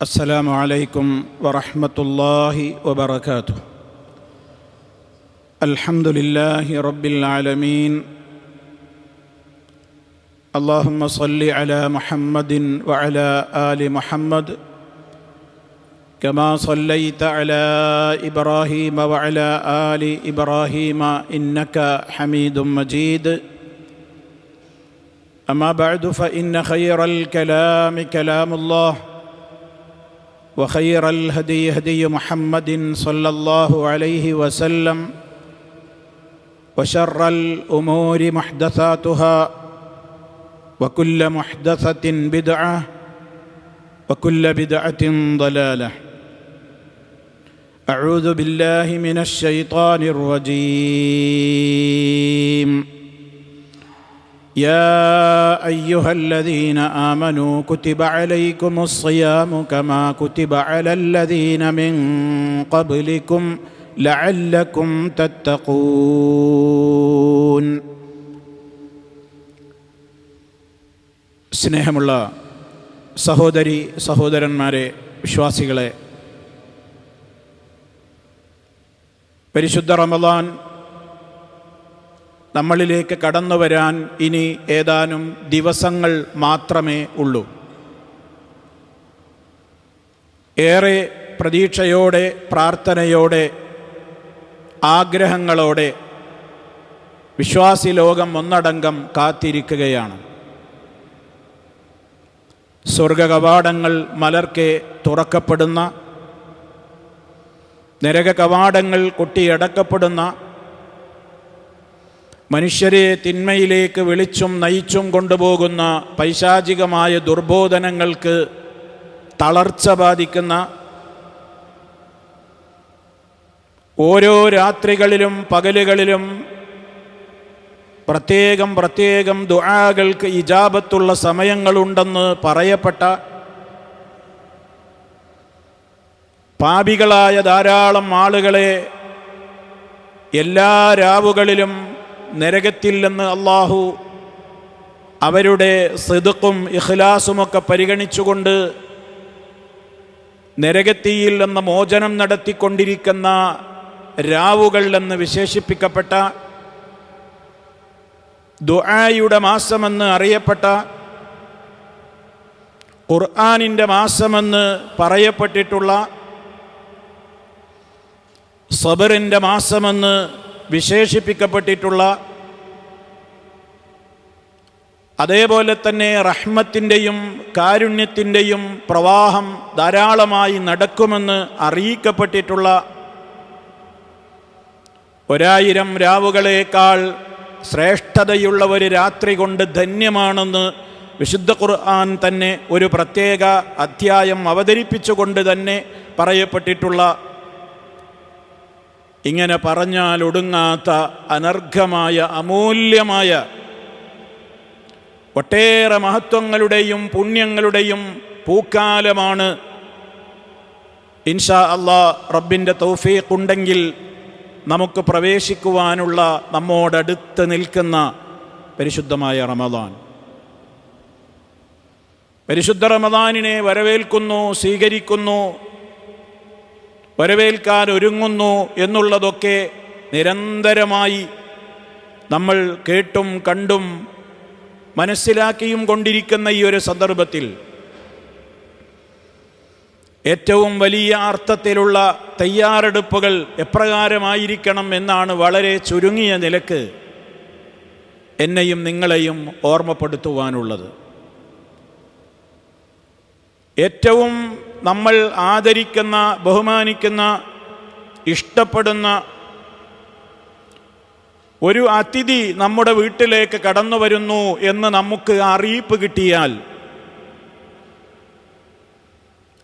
السلام عليكم ورحمة الله وبركاته. الحمد لله رب العالمين. اللهم صل على محمد وعلى آل محمد كما صليت على إبراهيم وعلى آل إبراهيم إنك حميد مجيد. أما بعد فإن خير الكلام كلام الله وخير الهدي هدي محمد صلى الله عليه وسلم وشر الأمور محدثاتها وكل محدثة بدعة وكل بدعة ضلالة. أعوذ بالله من الشيطان الرجيم. يا أيها الذين آمنوا كتب عليكم الصيام كما كتب على الذين من قبلكم لعلكم تتقون. സ്നേഹമുള്ള സഹോദരി സഹോദരന്മാരെ, വിശ്വാസികളെ, പരിശുദ്ധ റമദാൻ നമ്മളിലേക്ക് കടന്നു വരാൻ ഇനി ഏതാനും ദിവസങ്ങൾ മാത്രമേ ഉള്ളൂ. ഏറെ പ്രതീക്ഷയോടെ, പ്രാർത്ഥനയോടെ, ആഗ്രഹങ്ങളോടെ വിശ്വാസി ലോകം ഒന്നടങ്കം കാത്തിരിക്കുകയാണ്. സ്വർഗകവാടങ്ങൾ മലർക്കെ തുറക്കപ്പെടുന്ന, നരക കവാടങ്ങൾ കൊട്ടിയടക്കപ്പെടുന്ന, മനുഷ്യരെ തിന്മയിലേക്ക് വിളിച്ചും നയിച്ചും കൊണ്ടുപോകുന്ന പൈശാചികമായ ദുർബോധനങ്ങൾക്ക് തളർച്ച ബാധിക്കുന്ന, ഓരോ രാത്രികളിലും പകലുകളിലും പ്രത്യേകം ദുആകൾക്ക് ഇജാബത്തുള്ള സമയങ്ങളുണ്ടെന്ന് പറയപ്പെട്ട പാപികളായ ധാരാളം ആളുകളെ എല്ലാ രാവുകളിലും നരകത്തിൽ നിന്ന് അല്ലാഹു അവരുടെ സിദ്ഖും ഇഖ്ലാസുമൊക്കെ പരിഗണിച്ചുകൊണ്ട് നരകത്തിയിൽ നിന്ന് മോചനം നടത്തിക്കൊണ്ടിരിക്കുന്ന രാവുകൾ എന്ന് വിശേഷിപ്പിക്കപ്പെട്ട, ദുആയുടെ മാസമെന്ന് അറിയപ്പെട്ട, ഖുർആനിൻ്റെ മാസമെന്ന് പറയപ്പെട്ടിട്ടുള്ള, സബറിൻ്റെ മാസമെന്ന് വിശേഷിപ്പിക്കപ്പെട്ടിട്ടുള്ള, അതേപോലെ തന്നെ റഹ്മത്തിൻ്റെയും കാരുണ്യത്തിൻ്റെയും പ്രവാഹം ധാരാളമായി നടക്കുമെന്ന് അറിയിക്കപ്പെട്ടിട്ടുള്ള, 1000 രാവുകളേക്കാൾ ശ്രേഷ്ഠതയുള്ള ഒരു രാത്രി കൊണ്ട് ധന്യമാണെന്ന് വിശുദ്ധ ഖുർആൻ തന്നെ ഒരു പ്രത്യേക അധ്യായം അവതരിപ്പിച്ചുകൊണ്ട് തന്നെ പറയപ്പെട്ടിട്ടുള്ള, ഇങ്ങനെ പറഞ്ഞാൽ ഒടുങ്ങാത്ത അനർഘമായ അമൂല്യമായ ഒട്ടേറെ മഹത്വങ്ങളുടെയും പുണ്യങ്ങളുടെയും പൂക്കാലമാണ്. ഇൻഷാ അല്ലാഹ് റബ്ബിൻ്റെ തൗഫീഖ് ഉണ്ടെങ്കിൽ നമുക്ക് പ്രവേശിക്കുവാനുള്ള, നമ്മോടടുത്ത് നിൽക്കുന്ന പരിശുദ്ധമായ റമദാൻ. പരിശുദ്ധ റമദാനിനെ വരവേൽക്കുന്നു, സ്വീകരിക്കുന്നു, വരവേൽക്കാൻ ഒരുങ്ങുന്നു എന്നുള്ളതൊക്കെ നിരന്തരമായി നമ്മൾ കേട്ടും കണ്ടും മനസ്സിലാക്കിയും കൊണ്ടിരിക്കുന്ന ഈ ഒരു സന്ദർഭത്തിൽ ഏറ്റവും വലിയ അർത്ഥത്തിലുള്ള തയ്യാറെടുപ്പുകൾ എപ്രകാരമായിരിക്കണം എന്നാണ് വളരെ ചുരുങ്ങിയ നിലക്ക് എന്നെയും നിങ്ങളെയും ഓർമ്മപ്പെടുത്തുവാനുള്ളത്. ഏറ്റവും നമ്മൾ ആദരിക്കുന്ന, ബഹുമാനിക്കുന്ന, ഇഷ്ടപ്പെടുന്ന ഒരു അതിഥി നമ്മുടെ വീട്ടിലേക്ക് കടന്നു വരുന്നു എന്ന് നമുക്ക് അറിയിപ്പ് കിട്ടിയാൽ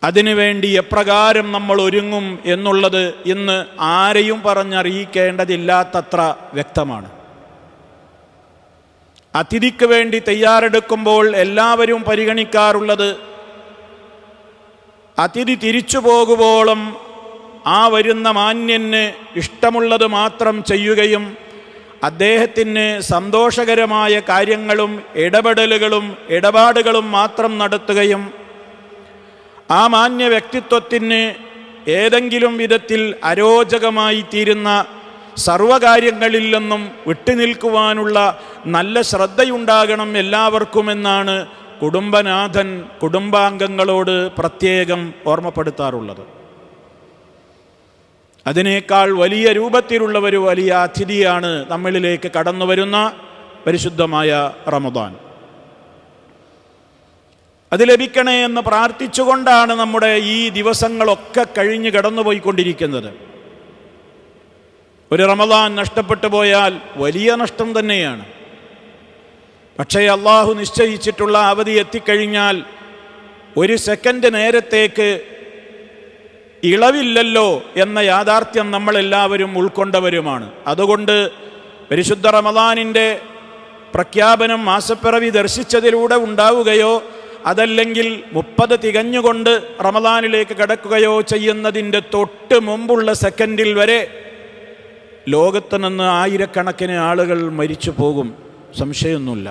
അതിനുവേണ്ടി എപ്രകാരം നമ്മൾ ഒരുങ്ങും എന്നുള്ളത് ഇന്ന് ആരെയും പറഞ്ഞറിയിക്കേണ്ടതില്ലാത്തത്ര വ്യക്തമാണ്. അതിഥിക്ക് വേണ്ടി തയ്യാറെടുക്കുമ്പോൾ എല്ലാവരും പരിഗണിക്കാറുള്ളത്, അതിഥി തിരിച്ചു പോകുവോളം ആ വരുന്ന മാന്യന് ഇഷ്ടമുള്ളത് മാത്രം ചെയ്യുകയും അദ്ദേഹത്തിന് സന്തോഷകരമായ കാര്യങ്ങളും ഇടപെടലുകളും ഇടപാടുകളും മാത്രം നടത്തുകയും ആ മാന്യ വ്യക്തിത്വത്തിന് ഏതെങ്കിലും വിധത്തിൽ അരോചകമായി തീരുന്ന സർവകാര്യങ്ങളിൽ നിന്നും വിട്ടുനിൽക്കുവാനുള്ള നല്ല ശ്രദ്ധയുണ്ടാകണം എല്ലാവർക്കുമെന്നാണ് കുടുംബനാഥൻ കുടുംബാംഗങ്ങളോട് പ്രത്യേകം ഓർമ്മപ്പെടുത്താറുള്ളത്. അതിനേക്കാൾ വലിയ രൂപത്തിലുള്ള ഒരു വലിയ അതിഥിയാണ് നമ്മളിലേക്ക് കടന്നു വരുന്ന പരിശുദ്ധമായ റമദാൻ. അത് ലഭിക്കണേ എന്ന് പ്രാർത്ഥിച്ചുകൊണ്ടാണ് നമ്മുടെ ഈ ദിവസങ്ങളൊക്കെ കഴിഞ്ഞ് കടന്നുപോയിക്കൊണ്ടിരിക്കുന്നത്. ഒരു റമദാൻ നഷ്ടപ്പെട്ടു പോയാൽ വലിയ നഷ്ടം തന്നെയാണ്. പക്ഷേ അള്ളാഹു നിശ്ചയിച്ചിട്ടുള്ള അവധി എത്തിക്കഴിഞ്ഞാൽ ഒരു സെക്കൻഡ് നേരത്തേക്ക് ഇളവില്ലല്ലോ എന്ന യാഥാർത്ഥ്യം നമ്മളെല്ലാവരും ഉൾക്കൊണ്ടവരുമാണ്. അതുകൊണ്ട് പരിശുദ്ധ റമദാനിൻ്റെ പ്രഖ്യാപനം മാസപ്പിറവി ദർശിച്ചതിലൂടെ ഉണ്ടാവുകയോ അതല്ലെങ്കിൽ 30 തികഞ്ഞുകൊണ്ട് റമദാനിലേക്ക് കടക്കുകയോ ചെയ്യുന്നതിൻ്റെ തൊട്ട് മുമ്പുള്ള സെക്കൻഡിൽ വരെ ലോകത്ത് നിന്ന് ആയിരക്കണക്കിന് ആളുകൾ മരിച്ചു പോകും, സംശയമൊന്നുമില്ല.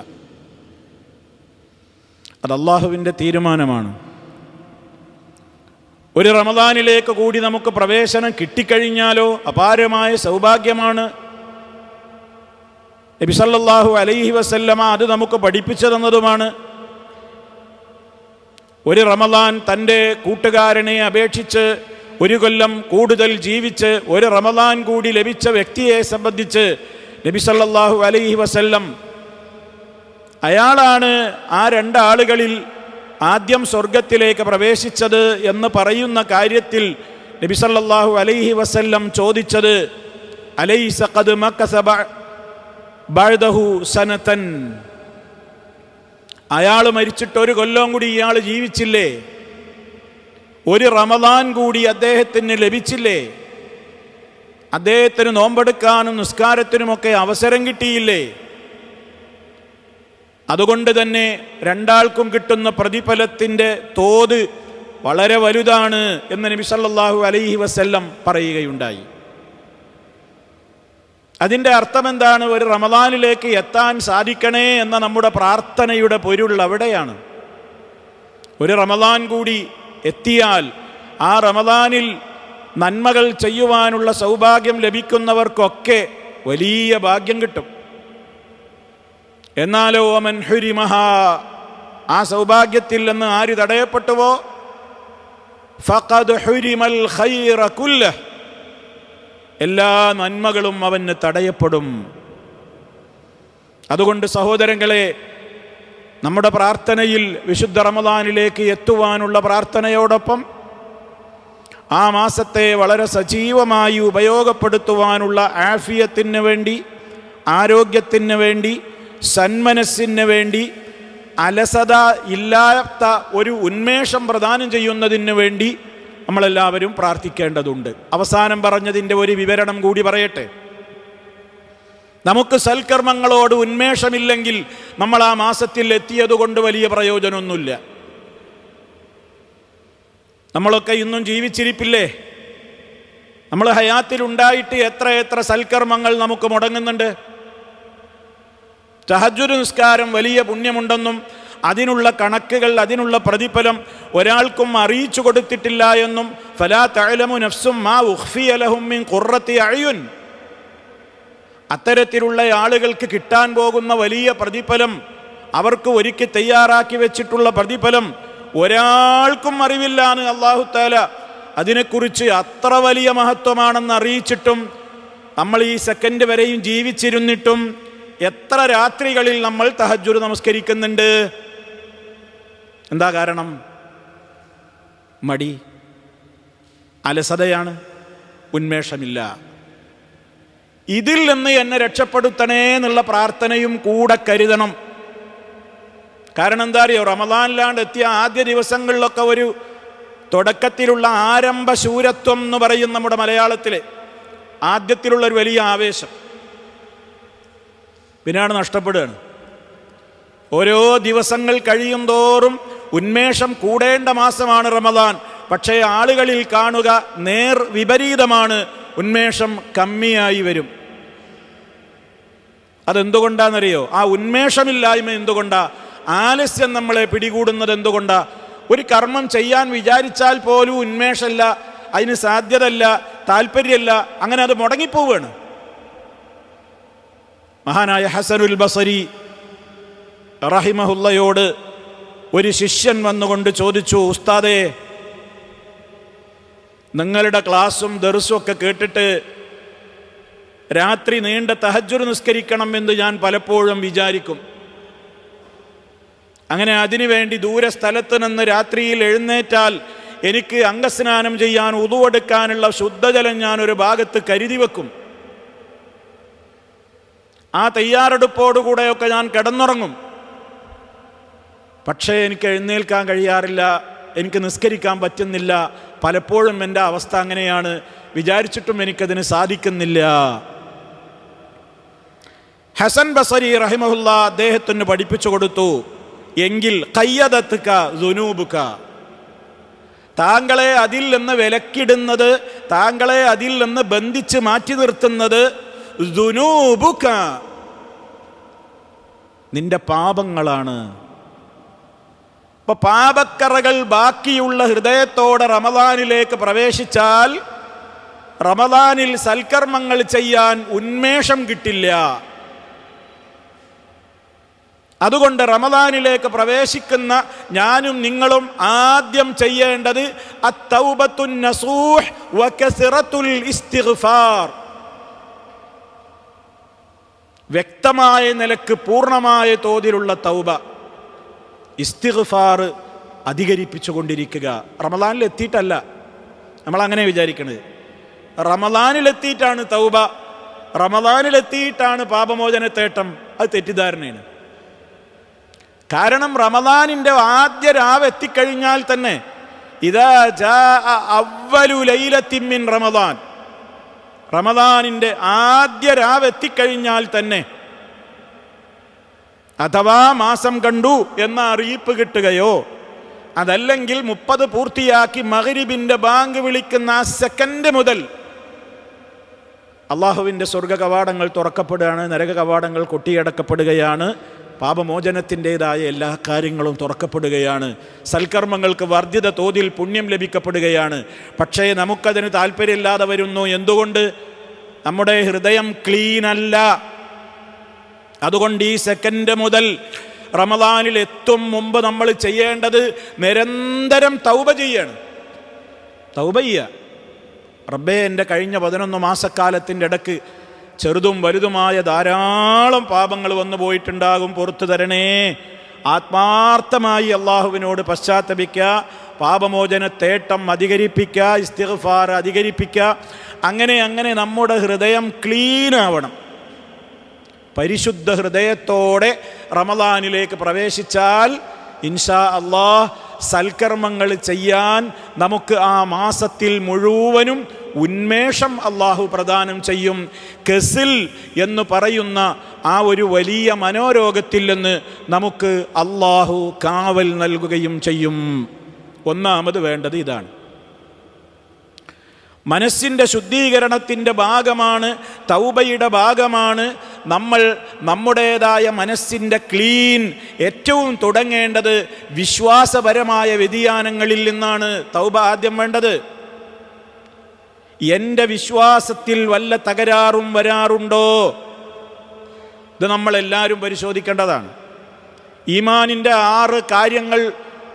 അത് അള്ളാഹുവിൻ്റെ തീരുമാനമാണ്. ഒരു റമദാനിലേക്ക് കൂടി നമുക്ക് പ്രവേശനം കിട്ടിക്കഴിഞ്ഞാലോ അപാരമായ സൗഭാഗ്യമാണ്. നബി സല്ലല്ലാഹു അലൈഹി വസല്ലമ അത് നമുക്ക് പഠിപ്പിച്ചു തന്നതുമാണ്. ഒരു റമദാൻ തൻ്റെ കൂട്ടുകാരനെ അപേക്ഷിച്ച് 1 കൊല്ലം കൂടുതൽ ജീവിച്ച് ഒരു റമദാൻ കൂടി ലഭിച്ച വ്യക്തിയെ സംബന്ധിച്ച് നബി സല്ലല്ലാഹു അലൈഹി വസല്ലം അയാളാണ് ആ 2 ആളുകളിൽ ആദ്യം സ്വർഗത്തിലേക്ക് പ്രവേശിച്ചത് എന്ന് പറയുന്ന കാര്യത്തിൽ നബി സല്ലല്ലാഹു അലൈഹി വസല്ലം ചോദിച്ചത്, അലൈസ ഖദ് മക്കസ ബഅദഹു സനതൻ, അയാൾ മരിച്ചിട്ട് 1 കൊല്ലം കൂടി ഇയാൾ ജീവിച്ചില്ലേ? ഒരു റമദാൻ കൂടി അദ്ദേഹത്തിന് ലഭിച്ചില്ലേ? അദ്ദേഹത്തിന് നോമ്പെടുക്കാനും നിസ്കാരത്തിനുമൊക്കെ അവസരം കിട്ടിയില്ലേ? അതുകൊണ്ട് തന്നെ 2 ആൾക്കും കിട്ടുന്ന പ്രതിഫലത്തിൻ്റെ തോത് വളരെ വലുതാണ് എന്ന് നബി സല്ലല്ലാഹു അലൈഹി വസല്ലം പറയുകയുണ്ടായി. അതിൻ്റെ അർത്ഥം എന്താണ്? ഒരു റമദാനിലേക്ക് എത്താൻ സാധിക്കണേ എന്ന നമ്മുടെ പ്രാർത്ഥനയുടെ പൊരുൾ അവിടെയാണ്. ഒരു റമദാൻ കൂടി എത്തിയാൽ ആ റമദാനിൽ നന്മകൾ ചെയ്യുവാനുള്ള സൗഭാഗ്യം ലഭിക്കുന്നവർക്കൊക്കെ വലിയ ഭാഗ്യം കിട്ടും. എന്നാലോ വമൻ ഹുരിമഹ, ആ സൗഭാഗ്യത്തിൽ നിന്ന് ആര് തടയപ്പെട്ടുവോ ഫഖദ് ഹുരിമൽ ഖൈറ കുല്ലഹ്, എല്ലാ നന്മകളും അവന് തടയപ്പെടും. അതുകൊണ്ട് സഹോദരങ്ങളെ, നമ്മുടെ പ്രാർത്ഥനയിൽ വിശുദ്ധ റമദാനിലേക്ക് എത്തുവാനുള്ള പ്രാർത്ഥനയോടൊപ്പം ആ മാസത്തെ വളരെ സജീവമായി ഉപയോഗപ്പെടുത്തുവാനുള്ള ആഫിയത്തിന് വേണ്ടി, ആരോഗ്യത്തിന് വേണ്ടി, സന്മനസ്സിന് വേണ്ടി, അലസത ഇല്ലാത്ത ഒരു ഉന്മേഷം പ്രദാനം ചെയ്യുന്നതിന് വേണ്ടി നമ്മളെല്ലാവരും പ്രാർത്ഥിക്കേണ്ടതുണ്ട്. അവസാനം പറഞ്ഞതിൻ്റെ ഒരു വിവരണം കൂടി പറയട്ടെ. നമുക്ക് സൽക്കർമ്മങ്ങളോട് ഉന്മേഷമില്ലെങ്കിൽ നമ്മൾ ആ മാസത്തിൽ എത്തിയതുകൊണ്ട് വലിയ പ്രയോജനമൊന്നുമില്ല. നമ്മളൊക്കെ ഇന്നും ജീവിച്ചിരിപ്പില്ലേ? നമ്മൾ ഹയാത്തിലുണ്ടായിട്ട് എത്ര സൽക്കർമ്മങ്ങൾ നമുക്ക് മുടങ്ങുന്നുണ്ട്. തഹജ്ജുദ് നിസ്കാരം വലിയ പുണ്യമുണ്ടെന്നും അതിനുള്ള കണക്കുകൾ, അതിനുള്ള പ്രതിഫലം ഒരാൾക്കും അറിയിച്ചു കൊടുത്തിട്ടില്ല എന്നും ഫലാ തഅലമു നഫ്സും മാ ഉഖ്ഫിയ ലഹും മിൻ ഖുർറത്തി അയുൻ, അത്തരത്തിലുള്ള ആളുകൾക്ക് കിട്ടാൻ പോകുന്ന വലിയ പ്രതിഫലം, അവർക്ക് ഒരുക്കി തയ്യാറാക്കി വെച്ചിട്ടുള്ള പ്രതിഫലം ഒരാൾക്കും അറിവില്ലാന്ന് അല്ലാഹു തആല അതിനെക്കുറിച്ച് അത്ര വലിയ മഹത്വമാണെന്ന് അറിയിച്ചിട്ടും നമ്മൾ ഈ സെക്കൻഡ് വരെയും ജീവിച്ചിരുന്നിട്ടും എത്ര രാത്രികളിൽ നമ്മൾ തഹജ്ജുദ് നമസ്കരിക്കുന്നുണ്ട്? എന്താ കാരണം? മടി, അലസതയാണ്, ഉന്മേഷമില്ല. ഇതിൽ നിന്ന് എന്നെ രക്ഷപ്പെടുത്തണേ എന്നുള്ള പ്രാർത്ഥനയും കൂടെ കരുതണം. കാരണം എന്താ അറിയോ? റമദാനിലാണ്ട് എത്തിയ ആദ്യ ദിവസങ്ങളിലൊക്കെ ഒരു തുടക്കത്തിലുള്ള ആരംഭ ശൂരത്വം എന്ന് പറയും നമ്മുടെ മലയാളത്തിലെ ആദ്യത്തിലുള്ള ഒരു വലിയ ആവേശം പിന്നാണ് നഷ്ടപ്പെടുകയാണ്. ഓരോ ദിവസങ്ങൾ കഴിയും തോറും ഉന്മേഷം കൂടേണ്ട മാസമാണ് റമദാൻ. പക്ഷേ ആളുകളിൽ കാണുക നേർ വിപരീതമാണ്, ഉന്മേഷം കമ്മിയായി വരും. അതെന്തുകൊണ്ടാണെന്നറിയോ? ആ ഉന്മേഷമില്ലായ്മ എന്തുകൊണ്ടാ? ആലസ്യം നമ്മളെ പിടികൂടുന്നത് എന്തുകൊണ്ടാ? ഒരു കർമ്മം ചെയ്യാൻ വിചാരിച്ചാൽ പോലും ഉന്മേഷമല്ല, അതിന് സാധ്യതയല്ല, താല്പര്യമല്ല, അങ്ങനെ അത് മുടങ്ങിപ്പോവുകയാണ്. മഹാനായ ഹസനുൽ ബസരി റഹിമഹുല്ലയോട് ഒരു ശിഷ്യൻ വന്നുകൊണ്ട് ചോദിച്ചു, ഉസ്താദേ, നിങ്ങളുടെ ക്ലാസ്സും ദർസും ഒക്കെ കേട്ടിട്ട് രാത്രി നീണ്ട തഹജ്ജുദ് നിസ്കരിക്കണം എന്ന് ഞാൻ പലപ്പോഴും വിചാരിക്കും. അങ്ങനെ അതിനുവേണ്ടി ദൂര സ്ഥലത്ത് നിന്ന് രാത്രിയിൽ എഴുന്നേറ്റാൽ എനിക്ക് അംഗസ്നാനം ചെയ്യാൻ ഉദുവെടുക്കാനുള്ള ശുദ്ധജലം ഞാൻ ഒരു ഭാഗത്ത് കരുതി വെക്കും. ആ തയ്യാറെടുപ്പോടുകൂടെയൊക്കെ ഞാൻ കിടന്നുറങ്ങും. പക്ഷേ എനിക്ക് എഴുന്നേൽക്കാൻ കഴിയാറില്ല, എനിക്ക് നിസ്കരിക്കാൻ പറ്റുന്നില്ല. പലപ്പോഴും എൻ്റെ അവസ്ഥ അങ്ങനെയാണ്, വിചാരിച്ചിട്ടും എനിക്കതിന് സാധിക്കുന്നില്ല. ഹസൻ ബസരി റഹിമഹുല്ല അദ്ദേഹത്തിന് പഠിപ്പിച്ചു കൊടുത്തു, എങ്കിൽ ഖയ്യദത്ക ദുനൂബുക, താങ്കളെ അതിൽ നിന്ന് വിലക്കിടുന്നത്, താങ്കളെ അതിൽ നിന്ന് ബന്ധിച്ച് മാറ്റി നിർത്തുന്നത് ദുനൂബുക, നിന്റെ പാപങ്ങളാണ്. അപ്പൊ പാപക്കറകൾ ബാക്കിയുള്ള ഹൃദയത്തോടെ റമദാനിലേക്ക് പ്രവേശിച്ചാൽ റമദാനിൽ സൽക്കർമ്മങ്ങൾ ചെയ്യാൻ ഉന്മേഷം കിട്ടില്ല. അതുകൊണ്ട് റമദാനിലേക്ക് പ്രവേശിക്കുന്ന ഞാനും നിങ്ങളും ആദ്യം ചെയ്യേണ്ടത് അത്തൗബത്തുൻ നസൂഹ് വകസറത്തുൽ ഇസ്തിഗ്ഫാർ, വ്യക്തമായ നിലക്ക് പൂർണ്ണമായ തോതിലുള്ള തൗബ, ഇസ്തിഗ്ഫാർ അധികരിപ്പിച്ചുകൊണ്ടിരിക്കുക. റമദാനിലെത്തിയിട്ടല്ല, നമ്മൾ അങ്ങനെ വിചാരിക്കണത്. റമദാനിലെത്തിയിട്ടാണ് തൗബ, റമദാനിലെത്തിയിട്ടാണ് പാപമോചനത്തേട്ടം. അത് തെറ്റിദ്ധാരണയാണ്. കാരണം റമദാനിൻ്റെ ആദ്യ രാവ് എത്തിക്കഴിഞ്ഞാൽ തന്നെ ഇദാ ജാഅ അവ്വലു ലൈലത്തിൻ മിൻ റമദാൻ, റമദാനിൻ്റെ ആദ്യ രാവ് എത്തിക്കഴിഞ്ഞാൽ തന്നെ അഥവാ മാസം കണ്ടു എന്ന അറിയിപ്പ് കിട്ടുകയോ അതല്ലെങ്കിൽ 30 പൂർത്തിയാക്കി മഗ്രിബിൻ്റെ ബാങ്ക് വിളിക്കുന്ന ആ സെക്കൻഡ് മുതൽ അള്ളാഹുവിൻ്റെ സ്വർഗ കവാടങ്ങൾ തുറക്കപ്പെടുകയാണ്, നരക കവാടങ്ങൾ കൊട്ടിയടക്കപ്പെടുകയാണ്, പാപമോചനത്തിൻ്റെതായ എല്ലാ കാര്യങ്ങളും തുറക്കപ്പെടുകയാണ്, സൽക്കർമ്മങ്ങൾക്ക് വർദ്ധിത തോതിൽ പുണ്യം ലഭിക്കപ്പെടുകയാണ്. പക്ഷേ നമുക്കതിന് താല്പര്യമില്ലാതെ വരുന്നു. എന്തുകൊണ്ട്? നമ്മുടെ ഹൃദയം ക്ലീനല്ല. അതുകൊണ്ട് ഈ സെക്കൻഡ് മുതൽ റമദാനിൽ എത്തും മുമ്പ് നമ്മൾ ചെയ്യേണ്ടത് നിരന്തരം തൗബ ചെയ്യാണ്. തൗബ ചെയ്യുക. റബ്ബേ, എൻ്റെ കഴിഞ്ഞ 11 മാസക്കാലത്തിൻ്റെ ഇടയ്ക്ക് ചെറുതും വലുതുമായ ധാരാളം പാപങ്ങൾ വന്നു പോയിട്ടുണ്ടാകും, പുറത്തു തരണേ. ആത്മാർത്ഥമായി അള്ളാഹുവിനോട് പശ്ചാത്തപിക്കുക, പാപമോചന തേട്ടം അധികരിപ്പിക്കുക, ഇസ്തിഗ്ഫാർ അധികരിപ്പിക്കുക. അങ്ങനെ അങ്ങനെ നമ്മുടെ ഹൃദയം ക്ലീൻ ആവണം. പരിശുദ്ധ ഹൃദയത്തോടെ റമദാനിലേക്ക് പ്രവേശിച്ചാൽ ഇൻഷാ അല്ലാഹ് സൽക്കർമ്മങ്ങൾ ചെയ്യാൻ നമുക്ക് ആ മാസത്തിൽ മുഴുവനും ഉന്മേഷം അള്ളാഹു പ്രദാനം ചെയ്യും. കസിൽ എന്ന് പറയുന്ന ആ ഒരു വലിയ മനോരോഗത്തിൽ നിന്ന് നമുക്ക് അള്ളാഹു കാവൽ നൽകുകയും ചെയ്യും. ഒന്നാമത് വേണ്ടത് ഇതാണ്. മനസ്സിൻ്റെ ശുദ്ധീകരണത്തിൻ്റെ ഭാഗമാണ്, തൗബയുടെ ഭാഗമാണ് നമ്മൾ നമ്മുടേതായ മനസ്സിൻ്റെ ക്ലീൻ ഏറ്റവും തുടങ്ങേണ്ടത് വിശ്വാസപരമായ വ്യതിയാനങ്ങളിൽ നിന്നാണ് തൗബ ആദ്യം വേണ്ടത്. എൻ്റെ വിശ്വാസത്തിൽ വല്ല തകരാറും വരാറുണ്ടോ? ഇത് നമ്മളെല്ലാവരും പരിശോധിക്കേണ്ടതാണ്. ഈമാനിൻ്റെ 6 കാര്യങ്ങൾ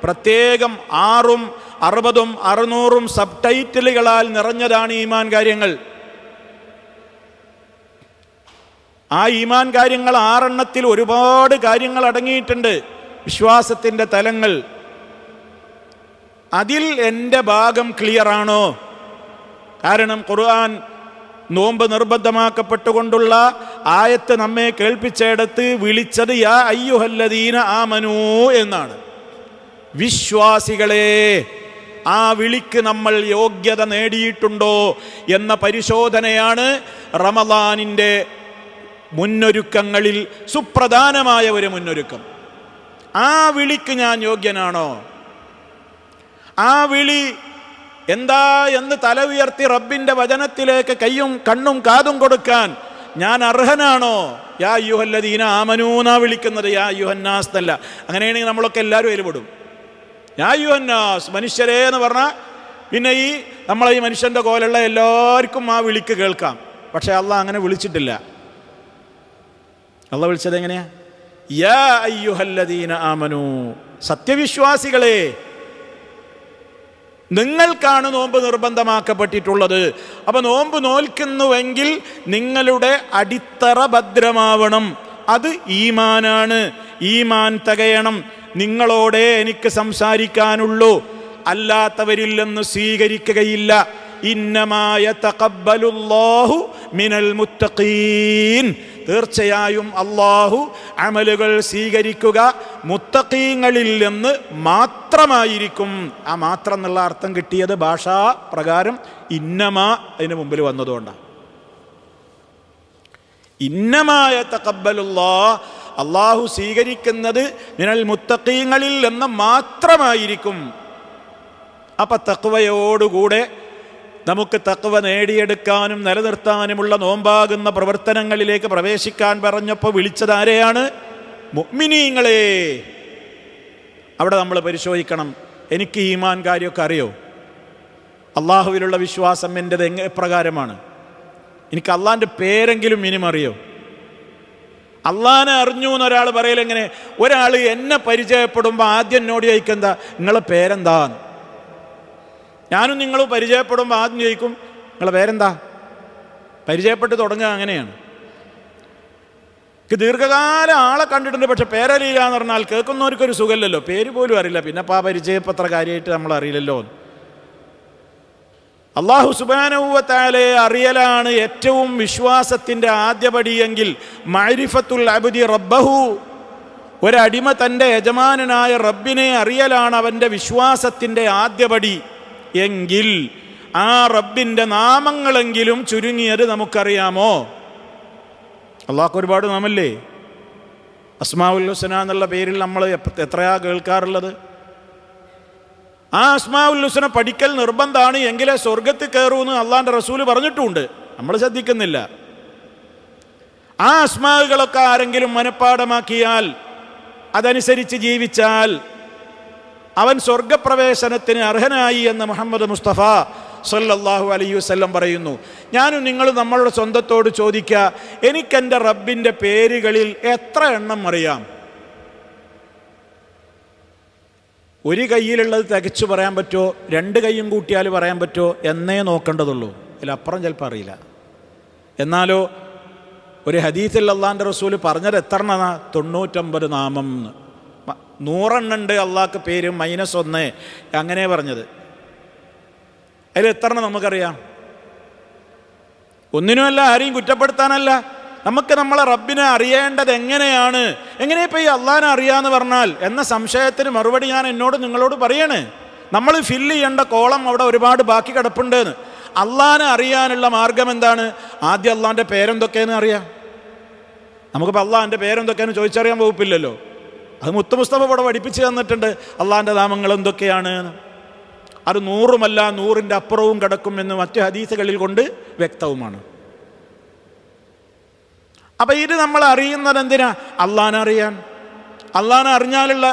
പ്രത്യേകം 6ഉം 60ഉം 600ഉം സബ് ടൈറ്റിലുകളാൽ നിറഞ്ഞതാണ് ഈമാൻ കാര്യങ്ങൾ. ആ ഈമാൻ കാര്യങ്ങൾ 6 ഒരുപാട് കാര്യങ്ങൾ അടങ്ങിയിട്ടുണ്ട്, വിശ്വാസത്തിൻ്റെ തലങ്ങൾ. അതിൽ എൻ്റെ ഭാഗം ക്ലിയറാണോ? കാരണം ഖുർആൻ നോമ്പ് നിർബന്ധമാക്കപ്പെട്ടുകൊണ്ടുള്ള ആയത്ത് നമ്മെ കേൾപ്പിച്ചിടത്ത് വിളിച്ചത് യാ അയ്യുഹല്ലദീന ആമനൂ എന്നാണ്. വിശ്വാസികളെ, ആ വിളിക്ക് നമ്മൾ യോഗ്യത നേടിയിട്ടുണ്ടോ എന്ന പരിശോധനയാണ് റമദാനിൻ്റെ മുന്നൊരുക്കങ്ങളിൽ സുപ്രധാനമായ ഒരു മുന്നൊരുക്കം. ആ വിളിക്ക് ഞാൻ യോഗ്യനാണോ? ആ വിളി എന്താ എന്ന് തല ഉയർത്തി റബ്ബിൻ്റെ വചനത്തിലേക്ക് കയ്യും കണ്ണും കാതും കൊടുക്കാൻ ഞാൻ അർഹനാണോ? യാ അയ്യുഹല്ലദീന ആമനൂ എന്നാ വിളിക്കുന്നത്, യാ അയ്യുഹന്നാസ് എന്നല്ല. അങ്ങനെയാണെങ്കിൽ നമ്മളൊക്കെ എല്ലാവരും അതിൽപ്പെടും. യാ അയ്യുഹന്നാസ്, മനുഷ്യരേ എന്ന് പറഞ്ഞാൽ പിന്നെ ഈ നമ്മളെ ഈ മനുഷ്യൻ്റെ കോലുള്ള എല്ലാവർക്കും ആ വിളിക്ക് കേൾക്കാം. പക്ഷെ അള്ളാഹ് അങ്ങനെ വിളിച്ചിട്ടില്ല. അള്ളാഹ് വിളിച്ചത് എങ്ങനെയാ? യാ അയ്യുഹല്ലദീന ആമനൂ, സത്യവിശ്വാസികളെ, നിങ്ങൾക്കാണ് നോമ്പ് നിർബന്ധമാക്കപ്പെട്ടിട്ടുള്ളത്. അപ്പൊ നോമ്പ് നോൽക്കുന്നുവെങ്കിൽ നിങ്ങളുടെ അടിത്തറ ഭദ്രമാവണം. അത് ഈമാനാണ്. ഈമാൻ തികയണം. നിങ്ങളോടെ എനിക്ക് സംസാരിക്കാനുള്ളൂ, അല്ലാത്തവരിൽ നിന്ന് സ്വീകരിക്കുകയില്ല. ഇന്നമാ യതഖബ്ബലുല്ലാഹു മിനൽ മുത്തഖീൻ, തീർച്ചയായും അള്ളാഹു അമലുകൾ സ്വീകരിക്കുക മുത്തഖീങ്ങളിൽ നിന്ന് മാത്രമായിരിക്കും. ആ മാത്രം എന്നുള്ള അർത്ഥം കിട്ടിയത് ഭാഷാ പ്രകാരം ഇന്നമാ അതിന് മുമ്പിൽ വന്നതുകൊണ്ടാണ്. ഇന്നമാ യതഖബ്ബലുല്ലാഹ്, അള്ളാഹു സ്വീകരിക്കുന്നത് മിനൽ മുത്തഖീങ്ങളിൽ നിന്ന് മാത്രമായിരിക്കും. അപ്പൊ തഖ്വയോടുകൂടെ നമുക്ക് തഖ്വ നേടിയെടുക്കാനും നിലനിർത്താനുമുള്ള നോമ്പാകുന്ന പ്രവർത്തനങ്ങളിലേക്ക് പ്രവേശിക്കാൻ പറഞ്ഞപ്പോൾ വിളിച്ചത് ആരെയാണ്? മുഅ്മിനീങ്ങളെ. അവിടെ നമ്മൾ പരിശോധിക്കണം, എനിക്ക് ഈമാൻ കാര്യമൊക്കെ അറിയോ? അള്ളാഹുവിലുള്ള വിശ്വാസം എൻ്റെത് എപ്രകാരമാണ്? എനിക്ക് അള്ളാഹിൻ്റെ പേരെങ്കിലും മിനിമം അറിയോ? അള്ളാഹിനെ അറിഞ്ഞു എന്നൊരാൾ പറയലെങ്ങനെ? ഒരാൾ എന്നെ പരിചയപ്പെടുമ്പോൾ ആദ്യം എന്നോട് ചോദിക്കെന്താ, നിങ്ങളെ പേരെന്താന്ന്? ഞാനും നിങ്ങളും പരിചയപ്പെടുമ്പോൾ ആദ്യം ചോദിക്കും, നിങ്ങളെ പേരെന്താ? പരിചയപ്പെട്ട് തുടങ്ങുക അങ്ങനെയാണ്. ദീർഘകാലം ആളെ കണ്ടിട്ടുണ്ട്, പക്ഷെ പേരറിയില്ല എന്ന് പറഞ്ഞാൽ കേൾക്കുന്നവർക്കൊരു സുഖമില്ലല്ലോ. പേര് പോലും അറിയില്ല, പിന്നെ ആ പരിചയപ്പത്ര കാര്യമായിട്ട് നമ്മൾ അറിയില്ലല്ലോ. അല്ലാഹു സുബ്ഹാനഹു വ തആലയെ അറിയലാണ് ഏറ്റവും വിശ്വാസത്തിൻ്റെ ആദ്യപടിയെങ്കിൽ മഅരിഫത്തുൽ അബ്ദി റബ്ബഹു, ഒരടിമ തൻ്റെ യജമാനനായ റബ്ബിനെ അറിയലാണ് അവൻ്റെ വിശ്വാസത്തിൻ്റെ ആദ്യപടി എങ്കിൽ ആ റബ്ബിൻ്റെ നാമങ്ങളെങ്കിലും ചുരുങ്ങിയത് നമുക്കറിയാമോ? അള്ളാഹ്ക്ക് ഒരുപാട് നാമല്ലേ? അസ്മാഉൽ ഹുസ്ന എന്നുള്ള പേരിൽ നമ്മൾ എത്രയാ കേൾക്കാറുള്ളത്? ആ അസ്മാഉൽ ഹുസ്ന പഠിക്കൽ നിർബന്ധമാണ്, എങ്കിലേ സ്വർഗത്തിൽ കയറൂന്ന് അള്ളാഹിൻ്റെ റസൂല് പറഞ്ഞിട്ടുമുണ്ട്. നമ്മൾ ശ്രദ്ധിക്കുന്നില്ല. ആ അസ്മാകളൊക്കെ ആരെങ്കിലും മനഃപ്പാടമാക്കിയാൽ, അതനുസരിച്ച് ജീവിച്ചാൽ അവൻ സ്വർഗപ്രവേശനത്തിന് അർഹനായി എന്ന് മുഹമ്മദ് മുസ്തഫ സല്ലല്ലാഹു അലൈഹി വസല്ലം പറയുന്നു. ഞാനും നിങ്ങൾ നമ്മളുടെ സ്വന്തത്തോട് ചോദിക്കുക, എനിക്കെൻ്റെ റബ്ബിൻ്റെ പേരുകളിൽ എത്ര എണ്ണം അറിയാം? ഒരു കയ്യിലുള്ളത് തികച്ചു പറയാൻ പറ്റുമോ? രണ്ട് കൈയും കൂട്ടിയാൽ പറയാൻ പറ്റുമോ എന്നേ നോക്കേണ്ടതുള്ളൂ. ഇതിലപ്പുറം ചിലപ്പോൾ അറിയില്ല. എന്നാലോ ഒരു ഹദീസിൽ അള്ളാഹിൻ്റെ റസൂല് പറഞ്ഞത് എത്ര എണ്ണ? 99 നാമം. 100 എണ്ണുണ്ട് അള്ളാഹ്ക്ക് പേര് -1 അങ്ങനെ പറഞ്ഞത്. അതിൽ എത്ര എണ്ണം നമുക്കറിയാം? ഒന്നിനുമല്ല, ആരെയും കുറ്റപ്പെടുത്താനല്ല. നമുക്ക് നമ്മളെ റബ്ബിനെ അറിയേണ്ടത് എങ്ങനെയാണ്? എങ്ങനെ ഇപ്പോൾ ഈ അള്ളാഹിനെ അറിയാമെന്ന് പറഞ്ഞാൽ എന്ന സംശയത്തിന് മറുപടി ഞാൻ എന്നോട് നിങ്ങളോട് പറയണേ. നമ്മൾ ഫില്ല് ചെയ്യേണ്ട കോളം അവിടെ ഒരുപാട് ബാക്കി കിടപ്പുണ്ടെന്ന്. അള്ളാഹിനെ അറിയാനുള്ള മാർഗം എന്താണ്? ആദ്യം അള്ളാഹിൻ്റെ പേരെന്തൊക്കെയെന്ന് അറിയാം. നമുക്കിപ്പോൾ അള്ളാഹിൻ്റെ പേരെന്തൊക്കെയെന്ന് ചോദിച്ചറിയാൻ വകുപ്പില്ലല്ലോ. അത് മുത്ത് മുസ്തഫ ഇവിടെ പഠിപ്പിച്ച് തന്നിട്ടുണ്ട് അള്ളാഹിൻ്റെ നാമങ്ങൾ എന്തൊക്കെയാണ്. അത് 100മല്ല 100ൻ്റെ അപ്പുറവും കിടക്കും എന്ന് മറ്റു ഹദീസുകളിൽ കൊണ്ട് വ്യക്തവുമാണ്. അപ്പം ഇത് നമ്മൾ അറിയുന്നത് എന്തിനാ? അള്ളാഹിനെ അറിയാൻ. അള്ളാഹിനെ അറിഞ്ഞാലുള്ള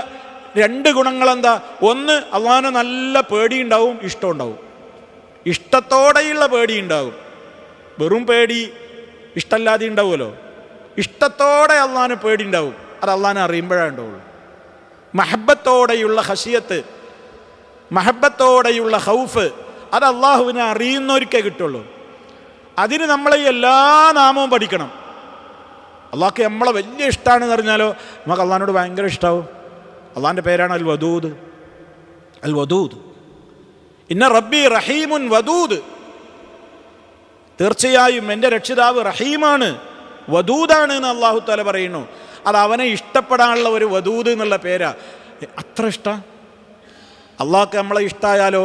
2 ഗുണങ്ങളെന്താ? ഒന്ന്, അള്ളാഹിനെ നല്ല പേടിയുണ്ടാവും, ഇഷ്ടമുണ്ടാവും. ഇഷ്ടത്തോടെയുള്ള പേടിയുണ്ടാവും. വെറും പേടി ഇഷ്ടമല്ലാതെ ഉണ്ടാവുമല്ലോ. ഇഷ്ടത്തോടെ അള്ളാഹിനെ പേടിയുണ്ടാവും. അത് അള്ളാഹിനെ അറിയുമ്പോഴേ ഉണ്ടാവുള്ളൂ. മഹബത്തോടെയുള്ള ഖശിയത്ത്, മഹബത്തോടെയുള്ള ഖൗഫ്, അത് അള്ളാഹുവിനെ അറിയുന്നവർക്കേ കിട്ടുള്ളൂ. അതിന് നമ്മളെ എല്ലാ നാമവും പഠിക്കണം. അള്ളാഹ്ക്ക് നമ്മളെ വലിയ ഇഷ്ടമാണെന്ന് അറിഞ്ഞാലോ നമുക്ക് അള്ളാഹിനോട് ഭയങ്കര ഇഷ്ടമാവും. അള്ളാഹിൻ്റെ പേരാണ് അൽ വദൂദ്. അൽ വദൂദ്, ഇന്ന റബ്ബി റഹീമുൻ വദൂദ്. തീർച്ചയായും എൻ്റെ രക്ഷിതാവ് റഹീമാണ്, വദൂദാണ് എന്ന് അള്ളാഹു തആല പറയുന്നു. അത് അവനെ ഇഷ്ടപ്പെടാനുള്ള ഒരു വദൂദ് എന്നുള്ള പേരാ. അത്ര ഇഷ്ടം അള്ളാഹ്ക്ക് നമ്മളെ ഇഷ്ടമായാലോ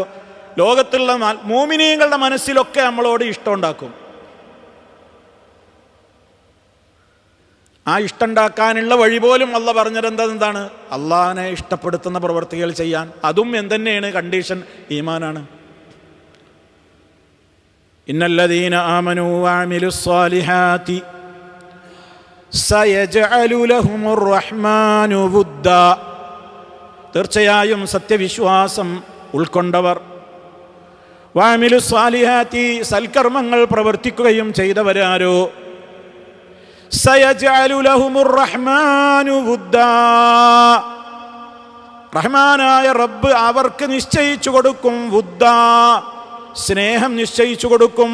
ലോകത്തുള്ള മോമിനീങ്ങളുടെ മനസ്സിലൊക്കെ നമ്മളോട് ഇഷ്ടം ഉണ്ടാക്കും. ആ ഇഷ്ടമുണ്ടാക്കാനുള്ള വഴി പോലും അള്ളാഹ് പറഞ്ഞത് എന്താണ്? അള്ളാഹിനെ ഇഷ്ടപ്പെടുത്തുന്ന പ്രവർത്തികൾ ചെയ്യാൻ. അതും എന്തെന്നെയാണ് കണ്ടീഷൻ? ഈമാനാണ്. ഇന്നല്ലദീന ആമനൂ വഅമിലുസ്സാലിഹാതി സയജ്അലു ലഹുമുർ റഹ്മാനു വുദ്ദാ. തീർച്ചയായും സത്യവിശ്വാസം ഉൾക്കൊണ്ടവർ, വഅമിലു സ്വാലിഹാത്തി സൽക്കർമ്മങ്ങൾ പ്രവർത്തിക്കുകയും ചെയ്തവരാരോ, സയജഅലു ലഹുമുർ റഹ്മാനു വുദ്ദാ, റഹ്മാനായ റബ്ബ് അവർക്ക് നിശ്ചയിച്ചു കൊടുക്കും, വുദ്ദാ സ്നേഹം നിശ്ചയിച്ചു കൊടുക്കും.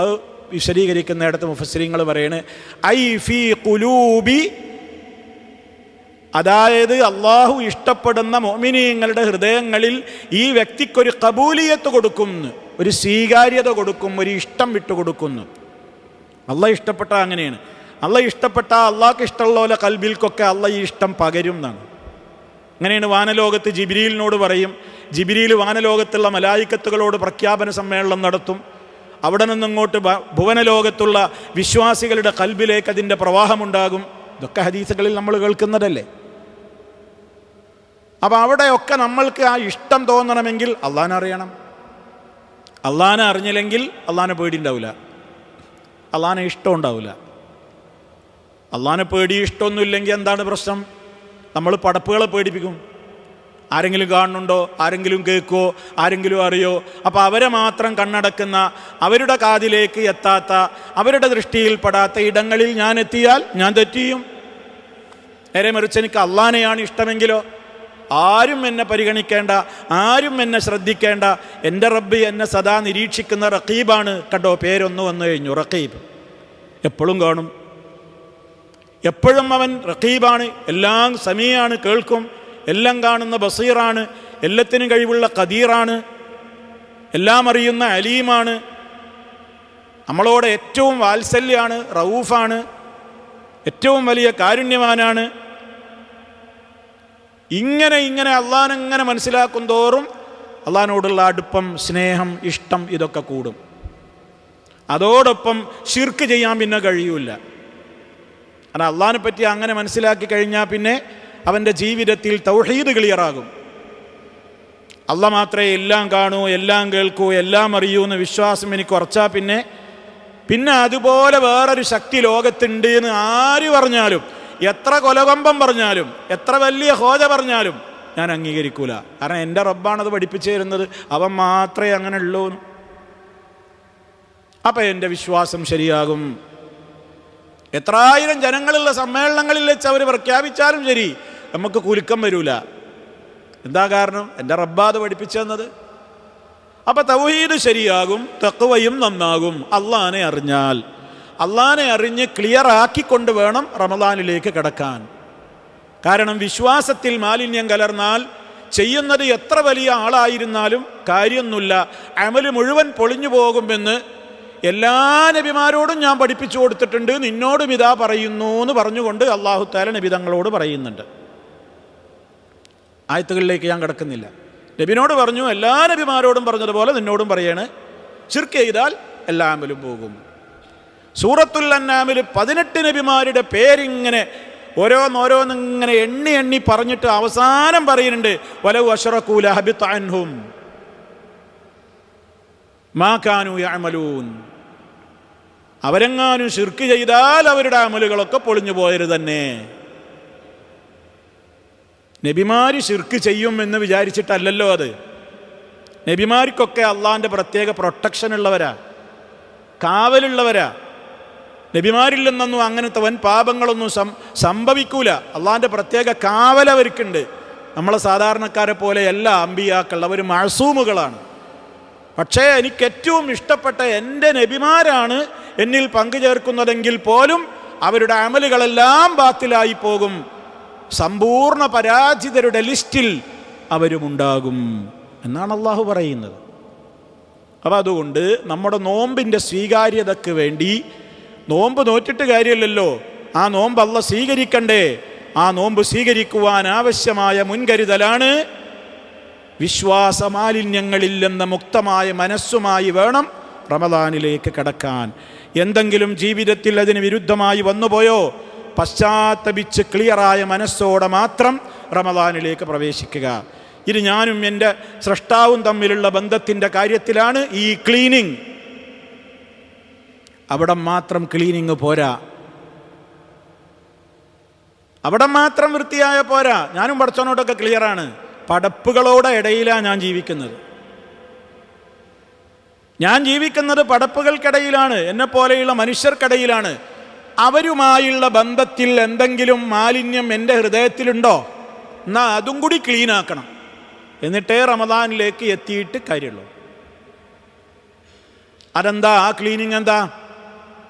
അത് വിശദീകരിക്കുന്നിടത്ത് മുഫസ്സിരീങ്ങൾ പറയണ് ഐ ഫീ ഖുലൂബി, അതായത് അള്ളാഹു ഇഷ്ടപ്പെടുന്ന മുഅ്മിനീങ്ങളുടെ ഹൃദയങ്ങളിൽ ഈ വ്യക്തിക്കൊരു ഖബൂലിയത്ത് കൊടുക്കുന്നു, ഒരു സ്വീകാര്യത കൊടുക്കും, ഒരു ഇഷ്ടം വിട്ടുകൊടുക്കുന്നു. അള്ളാഹ് ഇഷ്ടപ്പെട്ട അങ്ങനെയാണ്. അള്ളാഹ് ഇഷ്ടപ്പെട്ട അള്ളാഹ്ക്ക് ഇഷ്ടമുള്ള പോലെ കൽബിൽക്കൊക്കെ അള്ളാഹ് ഈ ഇഷ്ടം പകരും എന്നാണ്. അങ്ങനെയാണ് വാനലോകത്ത് ജിബ്രീലിനോട് പറയും. ജിബ്രീൽ വാനലോകത്തുള്ള മലായിക്കത്തുകളോട് പ്രഖ്യാപന സമ്മേളനം നടത്തും. അവിടെ നിന്നിങ്ങോട്ട് ഭുവനലോകത്തുള്ള വിശ്വാസികളുടെ കൽബിലേക്ക് അതിൻ്റെ പ്രവാഹമുണ്ടാകും. ഇതൊക്കെ ഹദീസുകളിൽ നമ്മൾ കേൾക്കുന്നതല്ലേ. അപ്പം അവിടെയൊക്കെ നമ്മൾക്ക് ആ ഇഷ്ടം തോന്നണമെങ്കിൽ അള്ളാഹനെ അറിയണം. അള്ളാഹനെ അറിഞ്ഞില്ലെങ്കിൽ അള്ളാഹനെ പേടി ഉണ്ടാവില്ല, അള്ളാഹനെ ഇഷ്ടം ഉണ്ടാവില്ല. അള്ളാഹനെ പേടി ഇഷ്ടമൊന്നുമില്ലെങ്കിൽ എന്താണ് പ്രശ്നം? നമ്മൾ പടപ്പുകളെ പേടിപ്പിക്കും. ആരെങ്കിലും കാണുന്നുണ്ടോ, ആരെങ്കിലും കേൾക്കുമോ, ആരെങ്കിലും അറിയോ? അപ്പോൾ അവരെ മാത്രം കണ്ണടക്കുന്ന, അവരുടെ കാതിലേക്ക് എത്താത്ത, അവരുടെ ദൃഷ്ടിയിൽപ്പെടാത്ത ഇടങ്ങളിൽ ഞാൻ എത്തിയാൽ ഞാൻ തെറ്റിയും. നേരെ മറിച്ച് എനിക്ക് അള്ളാഹനെയാണ് ഇഷ്ടമെങ്കിലോ, ആരും എന്നെ പരിഗണിക്കേണ്ട, ആരും എന്നെ ശ്രദ്ധിക്കേണ്ട, എൻ്റെ റബ്ബ് എന്നെ സദാ നിരീക്ഷിക്കുന്ന റഖീബാണ്. കണ്ടോ, പേരൊന്നു വന്നു കഴിഞ്ഞു, റഖീബ്. എപ്പോഴും കാണും, എപ്പോഴും അവൻ റഖീബാണ്. എല്ലാം സമീയാണ്, കേൾക്കും. എല്ലാം കാണുന്ന ബസീറാണ്. എല്ലാത്തിനും കഴിവുള്ള ഖദീറാണ്. എല്ലാം അറിയുന്ന അലീമാണ്. നമ്മളോട് ഏറ്റവും വാത്സല്യാണ്, റഊഫാണ്, ഏറ്റവും വലിയ കാരുണ്യവാനാണ്. ഇങ്ങനെ അള്ളാഹനെങ്ങനെ മനസ്സിലാക്കും തോറും അള്ളാഹിനോടുള്ള അടുപ്പം, സ്നേഹം, ഇഷ്ടം ഇതൊക്കെ കൂടും. അതോടൊപ്പം ശിർക്ക് ചെയ്യാൻ പിന്നെ കഴിയൂല. കാരണം അള്ളാഹിനെ പറ്റി അങ്ങനെ മനസ്സിലാക്കി കഴിഞ്ഞാൽ പിന്നെ അവൻ്റെ ജീവിതത്തിൽ തൗഹീദ് ക്ലിയറാകും. അള്ളാഹ് മാത്രമേ എല്ലാം കാണൂ, എല്ലാം കേൾക്കൂ, എല്ലാം അറിയൂ എന്ന് വിശ്വാസം എനിക്ക് ഉറച്ചാൽ പിന്നെ അതുപോലെ വേറൊരു ശക്തി ലോകത്തുണ്ട് എന്ന് ആര് പറഞ്ഞാലും, എത്ര കൊലകമ്പം പറഞ്ഞാലും, എത്ര വലിയ ഹോജ പറഞ്ഞാലും ഞാൻ അംഗീകരിക്കൂല. കാരണം എൻ്റെ റബ്ബാണത് പഠിപ്പിച്ചു തരുന്നത്, അവൻ മാത്രമേ അങ്ങനെ ഉള്ളൂ. അപ്പം എൻ്റെ വിശ്വാസം ശരിയാകും. എത്രായിരം ജനങ്ങളുള്ള സമ്മേളനങ്ങളിൽ വെച്ച് അവർ പ്രഖ്യാപിച്ചാലും ശരി, നമുക്ക് കുലുക്കം വരൂല. എന്താ കാരണം? എൻ്റെ റബ്ബാത് പഠിപ്പിച്ചു തന്നത്. അപ്പം തൗഹീദ് ശരിയാകും, തഖ്വയും നന്നാകും. അള്ളാഹനെ അറിഞ്ഞാൽ, അള്ളാഹനെ അറിഞ്ഞ് ക്ലിയർ ആക്കിക്കൊണ്ട് വേണം റമദാനിലേക്ക് കടക്കാൻ. കാരണം വിശ്വാസത്തിൽ മാലിന്യം കലർന്നാൽ ചെയ്യുന്നത് എത്ര വലിയ ആളായിരുന്നാലും കാര്യമൊന്നുമില്ല, അമല് മുഴുവൻ പൊളിഞ്ഞു പോകുമെന്ന് എല്ലാ നബിമാരോടും ഞാൻ പഠിപ്പിച്ചു കൊടുത്തിട്ടുണ്ട്, നിന്നോടും ഇതാ പറയുന്നു എന്ന് പറഞ്ഞുകൊണ്ട് അല്ലാഹു തആല നബി തങ്ങളോട് പറയുന്നുണ്ട്. ആയത്തുകളിലേക്ക് ഞാൻ കിടക്കുന്നില്ല. നബിനോട് പറഞ്ഞു, എല്ലാ നബിമാരോടും പറഞ്ഞതുപോലെ നിന്നോടും പറയാണ്, ശിർക്ക് ചെയ്താൽ എല്ലാ അമലും പോകും. സൂറത്തുൽ അൻആമിൽ 18 നബിമാരുടെ പേരിങ്ങനെ ഓരോന്നിങ്ങനെ എണ്ണി പറഞ്ഞിട്ട് അവസാനം പറയുന്നുണ്ട്, വലൗ അശ്റകൂ ലഹബിത അൻഹും മാ കാനൂ യഅമലൂൻ. അവരെങ്ങാനും ശിർക്ക് ചെയ്താൽ അവരുടെ അമലുകളൊക്കെ പൊളിഞ്ഞു പോയത് തന്നെ. നബിമാര് ശിർക്ക് ചെയ്യും എന്ന് വിചാരിച്ചിട്ടല്ലല്ലോ അത്. നബിമാർക്കൊക്കെ അള്ളാഹിൻ്റെ പ്രത്യേക പ്രൊട്ടക്ഷൻ ഉള്ളവരാ, കാവലുള്ളവരാ. നബിമാരിൽ നിന്നൊന്നും അങ്ങനത്തെ വൻ പാപങ്ങളൊന്നും സംഭവിക്കൂല. അള്ളാഹിൻ്റെ പ്രത്യേക കാവലവർക്കുണ്ട്. നമ്മളെ സാധാരണക്കാരെ പോലെ എല്ലാ അമ്പിയാക്കൾ അവർ മഅസൂമുകളാണ്. പക്ഷേ എനിക്ക് ഏറ്റവും ഇഷ്ടപ്പെട്ട എൻ്റെ നബിമാരാണ് എന്നിൽ പങ്കുചേർക്കുന്നതെങ്കിൽ പോലും അവരുടെ അമലുകളെല്ലാം ബാത്തിലായി പോകും. സമ്പൂർണ്ണ പരാജിതരുടെ ലിസ്റ്റിൽ അവരുമുണ്ടാകും എന്നാണ് അള്ളാഹു പറയുന്നത്. അപ്പം അതുകൊണ്ട് നമ്മുടെ നോമ്പിൻ്റെ സ്വീകാര്യതയ്ക്ക് വേണ്ടി, നോമ്പ് നോറ്റിട്ട് കാര്യമില്ലല്ലോ, ആ നോമ്പ് അള്ളാഹ് സ്വീകരിക്കണ്ടേ? ആ നോമ്പ് സ്വീകരിക്കുവാൻ ആവശ്യമായ മുൻകരുതലാണ് വിശ്വാസമാലിന്യങ്ങളിൽ നിന്ന് മുക്തമായ മനസ്സുമായി വേണം റമദാനിലേക്ക് കടക്കാൻ. എന്തെങ്കിലും ജീവിതത്തിൽ അതിന് വിരുദ്ധമായി വന്നുപോയോ, പശ്ചാത്തപിച്ച് ക്ലിയറായ മനസ്സോടെ മാത്രം റമദാനിലേക്ക് പ്രവേശിക്കുക. ഇത് ഞാനും എൻ്റെ സ്രഷ്ടാവും തമ്മിലുള്ള ബന്ധത്തിൻ്റെ കാര്യത്തിലാണ് ഈ ക്ലീനിങ്. അവിടെ മാത്രം ക്ലീനിങ് പോരാ, അവിടെ മാത്രം വൃത്തിയായ പോരാ. ഞാനും പടച്ചവനോടൊക്കെ ക്ലിയറാണ്. പടപ്പുകളോടെ ഇടയിലാണ് ഞാൻ ജീവിക്കുന്നത്. ഞാൻ ജീവിക്കുന്നത് പടപ്പുകൾക്കിടയിലാണ്, എന്നെപ്പോലെയുള്ള മനുഷ്യർക്കിടയിലാണ്. അവരുമായുള്ള ബന്ധത്തിൽ എന്തെങ്കിലും മാലിന്യം എൻ്റെ ഹൃദയത്തിലുണ്ടോ, എന്നാൽ അതും കൂടി ക്ലീനാക്കണം. എന്നിട്ടേ റമദാനിലേക്ക് എത്തിയിട്ട് കാര്യമുള്ളൂ. അതെന്താ ആ ക്ലീനിങ്? എന്താ?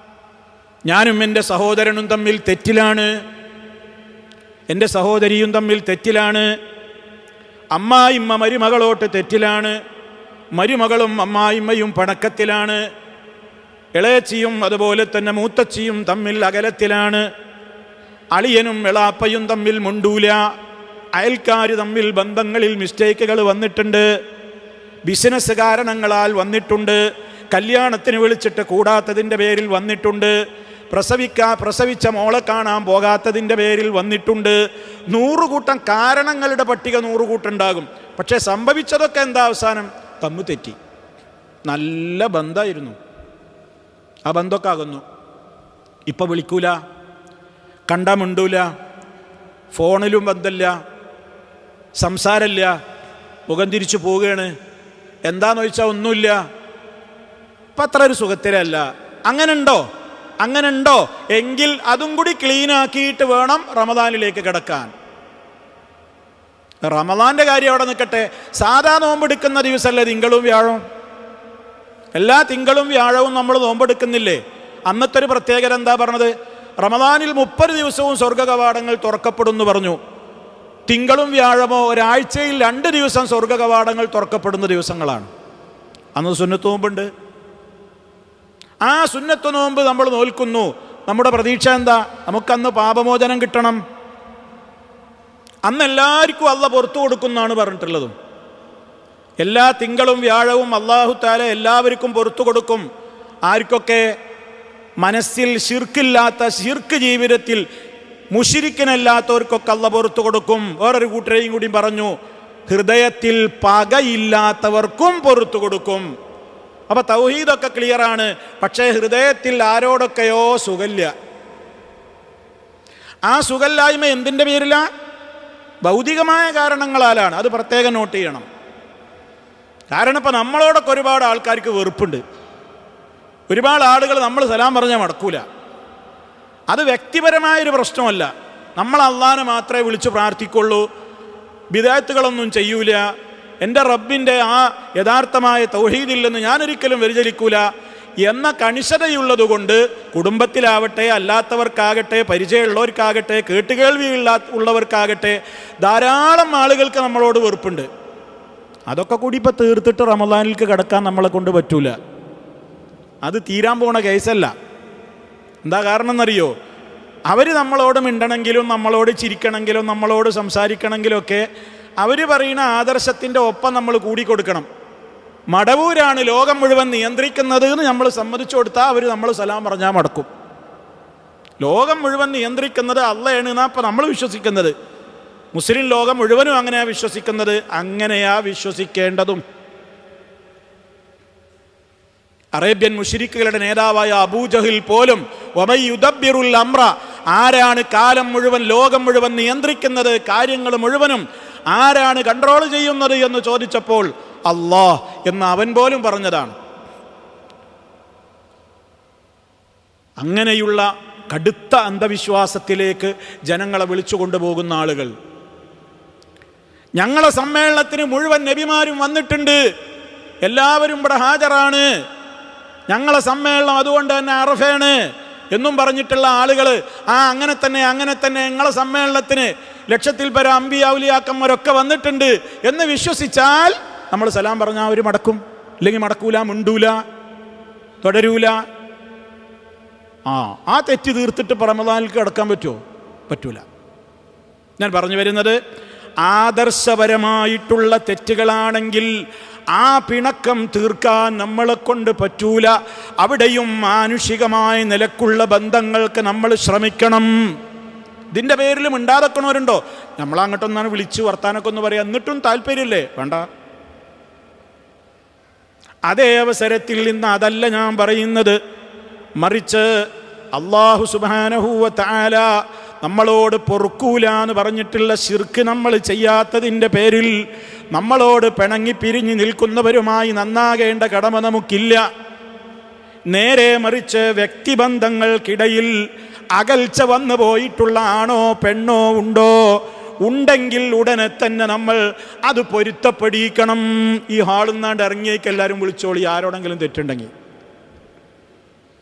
ഞാനും എൻ്റെ സഹോദരനും തമ്മിൽ തെറ്റിലാണ്, എൻ്റെ സഹോദരിയും തമ്മിൽ തെറ്റിലാണ്, അമ്മായിമ്മ മരുമകളോട്ട് തെറ്റിലാണ്, മരുമകളും അമ്മായിമ്മയും പണക്കത്തിലാണ്, ഇളയച്ചിയും അതുപോലെ തന്നെ മൂത്തച്ചിയും തമ്മിൽ അകലത്തിലാണ്, അളിയനും എളാപ്പയും തമ്മിൽ മുണ്ടൂല, അയൽക്കാർ തമ്മിൽ ബന്ധങ്ങളിൽ മിസ്റ്റേക്കുകൾ വന്നിട്ടുണ്ട്, ബിസിനസ് കാരണങ്ങളാൽ വന്നിട്ടുണ്ട്, കല്യാണത്തിന് വിളിച്ചിട്ട് കൂടാത്തതിൻ്റെ പേരിൽ വന്നിട്ടുണ്ട്, പ്രസവിച്ച മോളെ കാണാൻ പോകാത്തതിൻ്റെ പേരിൽ വന്നിട്ടുണ്ട്. 100 കൂട്ടം കാരണങ്ങളുടെ പട്ടിക 100 കൂട്ടുണ്ടാകും. പക്ഷേ സംഭവിച്ചതൊക്കെ എന്താ? അവസാനം തമ്മു തെറ്റി. നല്ല ബന്ധമായിരുന്നു, ആ ബന്ധമൊക്കെ ആകുന്നു. ഇപ്പം വിളിക്കൂല, കണ്ടാ മിണ്ടൂല, ഫോണിലും ബന്ധമില്ല, സംസാരമില്ല, മുഖം തിരിച്ചു പോവുകയാണ്. എന്താന്ന് ചോദിച്ചാൽ ഒന്നുമില്ല. ഇപ്പം അത്ര ഒരു സുഖത്തിലല്ല. അങ്ങനെ ഉണ്ടോ എങ്കിൽ അതും കൂടി ക്ലീനാക്കിയിട്ട് വേണം റമദാനിലേക്ക് കിടക്കാൻ. റമദാന്റെ കാര്യം അവിടെ നിൽക്കട്ടെ. സാധാ നോമ്പെടുക്കുന്ന ദിവസമല്ലേ തിങ്കളും വ്യാഴവും? എല്ലാ തിങ്കളും വ്യാഴവും നമ്മൾ നോമ്പെടുക്കുന്നില്ലേ? അന്നത്തെ ഒരു പ്രത്യേകത എന്താ പറഞ്ഞത്? റമദാനിൽ 30 ദിവസവും സ്വർഗ കവാടങ്ങൾ തുറക്കപ്പെടുമെന്ന് പറഞ്ഞു. തിങ്കളും വ്യാഴമോ ഒരാഴ്ചയിൽ 2 ദിവസം സ്വർഗ കവാടങ്ങൾ തുറക്കപ്പെടുന്ന ദിവസങ്ങളാണ്. അന്ന് സുന്നത്ത് നോമ്പുണ്ട്. ആ സുന്നത്ത് നോമ്പ് നമ്മൾ നോൽക്കുന്നു. നമ്മുടെ പ്രതീക്ഷ എന്താ? നമുക്കന്ന് പാപമോചനം കിട്ടണം. അന്ന് എല്ലാവർക്കും അള്ളാഹ് പുറത്തു കൊടുക്കുന്നാണ് പറഞ്ഞിട്ടുള്ളതും. എല്ലാ തിങ്കളും വ്യാഴവും അല്ലാഹു തആല എല്ലാവർക്കും പുറത്തു കൊടുക്കും. ആർക്കൊക്കെ? മനസ്സിൽ ശിർക്കില്ലാത്ത, ശിർക്ക് ജീവിതത്തിൽ മുശ്രിക്കിനല്ലാത്തവർക്കൊക്കെ അള്ളാഹ് പുറത്തു കൊടുക്കും. വേറൊരു കൂട്ടരെയും കൂടി പറഞ്ഞു, ഹൃദയത്തിൽ പകയില്ലാത്തവർക്കും പുറത്തു കൊടുക്കും. അപ്പൊ തൗഹീദൊക്കെ ക്ലിയറാണ്. പക്ഷേ ഹൃദയത്തിൽ ആരോടൊക്കെയോ സുഖമില്ല. ആ സുഖമില്ലായ്മ എന്തിൻ്റെ പേരിലാ? ഭൗതികമായ കാരണങ്ങളാലാണ്. അത് പ്രത്യേകം നോട്ട് ചെയ്യണം. കാരണം ഇപ്പം നമ്മളോടൊക്കെ ഒരുപാട് ആൾക്കാർക്ക് വെറുപ്പുണ്ട്. ഒരുപാട് ആളുകൾ നമ്മൾ സലാം പറഞ്ഞാൽ മടക്കൂല. അത് വ്യക്തിപരമായൊരു പ്രശ്നമല്ല. നമ്മൾ അള്ളാനെ മാത്രമേ വിളിച്ച് പ്രാർത്ഥിക്കുള്ളൂ, ബിദഅത്തുകളൊന്നും ചെയ്യൂല, എൻ്റെ റബ്ബിൻ്റെ ആ യഥാർത്ഥമായ തൗഹീദില്ലെന്ന് ഞാനൊരിക്കലും വ്യതിചലിക്കൂല എന്ന കണിശതയുള്ളതുകൊണ്ട് കുടുംബത്തിലാവട്ടെ, അല്ലാത്തവർക്കാകട്ടെ, പരിചയമുള്ളവർക്കാകട്ടെ, കേട്ടുകേൾവി ഉള്ളവർക്കാകട്ടെ ധാരാളം ആളുകൾക്ക് നമ്മളോട് വെറുപ്പുണ്ട്. അതൊക്കെ കൂടി ഇപ്പം തീർത്തിട്ട് റമദാനിലേക്ക് കിടക്കാൻ നമ്മളെ കൊണ്ട് പറ്റൂല. അത് തീരാൻ പോണ കേസല്ല. എന്താ കാരണം എന്നറിയോ? അവർ നമ്മളോട് മിണ്ടണമെങ്കിലും, നമ്മളോട് ചിരിക്കണമെങ്കിലും, നമ്മളോട് സംസാരിക്കണമെങ്കിലും ഒക്കെ അവർ പറയുന്ന ആദർശത്തിൻ്റെ ഒപ്പം നമ്മൾ കൂടിക്കൊടുക്കണം. മടവൂരാണ് ലോകം മുഴുവൻ നിയന്ത്രിക്കുന്നത് എന്ന് നമ്മൾ സമ്മതിച്ചു കൊടുത്താൽ അവർ നമ്മൾ സലാം പറഞ്ഞാൽ മടക്കും. ലോകം മുഴുവൻ നിയന്ത്രിക്കുന്നത് അള്ളയാണ് എന്നാ ഇപ്പം നമ്മൾ വിശ്വസിക്കുന്നത്. മുസ്ലിം ലോകം മുഴുവനും അങ്ങനെയാ വിശ്വസിക്കുന്നത്. അങ്ങനെയാ വിശ്വസിക്കേണ്ടതും. അറേബ്യൻ മുശ്രിക്കുകളുടെ നേതാവായ അബൂജഹിൽ പോലും വമൻ യുദബ്ബിറുൽ അംറ, ആരാണ് കാലം മുഴുവൻ, ലോകം മുഴുവൻ നിയന്ത്രിക്കുന്നത്, കാര്യങ്ങൾ മുഴുവനും ആരാണ് കൺട്രോൾ ചെയ്യുന്നത് എന്ന് ചോദിച്ചപ്പോൾ അല്ലാഹ് എന്ന് അവൻ പോലും പറഞ്ഞതാണ്. അങ്ങനെയുള്ള കടുത്ത അന്ധവിശ്വാസത്തിലേക്ക് ജനങ്ങളെ വിളിച്ചു കൊണ്ടുപോകുന്ന ആളുകൾ. ഞങ്ങളെ സമ്മേളനത്തിന് മുഴുവൻ നബിമാരും വന്നിട്ടുണ്ട്, എല്ലാവരും ഇവിടെ ഹാജരാണ്, ഞങ്ങളെ സമ്മേളനം അതുകൊണ്ട് തന്നെ അറഫയാണ് എന്നും പറഞ്ഞിട്ടുള്ള ആളുകൾ അങ്ങനെ തന്നെ ഞങ്ങളെ സമ്മേളനത്തിന് ലക്ഷത്തിൽ പരം അമ്പിയ ഔലിയാക്കന്മാരൊക്കെ വന്നിട്ടുണ്ട് എന്ന് വിശ്വസിച്ചാൽ നമ്മൾ സലാം പറഞ്ഞാൽ അവർ മടക്കും, ഇല്ലെങ്കിൽ മടക്കൂല, മുണ്ടൂല, തുടരൂല. ആ തെറ്റ് തീർത്തിട്ട് റമദാനിലേക്ക് കിടക്കാൻ പറ്റുമോ? പറ്റൂല. ഞാൻ പറഞ്ഞു വരുന്നത്, ആദർശപരമായിട്ടുള്ള തെറ്റുകളാണെങ്കിൽ ആ പിണക്കം തീർക്കാൻ നമ്മളെ കൊണ്ട് പറ്റൂല. അവിടെയും മാനുഷികമായ നിലക്കുള്ള ബന്ധങ്ങൾക്ക് നമ്മൾ ശ്രമിക്കണം. ഇതിൻ്റെ പേരിൽ മിണ്ടാതെക്കണവരുണ്ടോ? നമ്മളങ്ങോട്ടൊന്നാണ് വിളിച്ച് വർത്താനൊക്കെ ഒന്ന് പറയാം, എന്നിട്ടും താല്പര്യമില്ലേ? വേണ്ട. അതേ അവസരത്തിൽ നിന്ന് അതല്ല ഞാൻ പറയുന്നത്. മറിച്ച് അല്ലാഹു സുബ്ഹാനഹു വ തആല നമ്മളോട് പൊറുക്കൂല എന്ന് പറഞ്ഞിട്ടുള്ള ശിർക്ക് നമ്മൾ ചെയ്യാത്തതിൻ്റെ പേരിൽ നമ്മളോട് പിണങ്ങി പിരിഞ്ഞു നിൽക്കുന്നവരുമായി നന്നാകേണ്ട കടമ നമുക്കില്ല. നേരെ മറിച്ച് വ്യക്തിബന്ധങ്ങൾക്കിടയിൽ അകൽച്ച വന്നു പോയിട്ടുള്ള ആണോ പെണ്ണോ ഉണ്ടോ, ഉണ്ടെങ്കിൽ ഉടനെ തന്നെ നമ്മൾ അത് പൊരുത്തപ്പെടിക്കണം. ഈ ഹാളിൽ നിന്നാണ്ട് ഇറങ്ങിയേക്ക് എല്ലാവരും വിളിച്ചോളി, ആരോടെങ്കിലും തെറ്റുണ്ടെങ്കിൽ.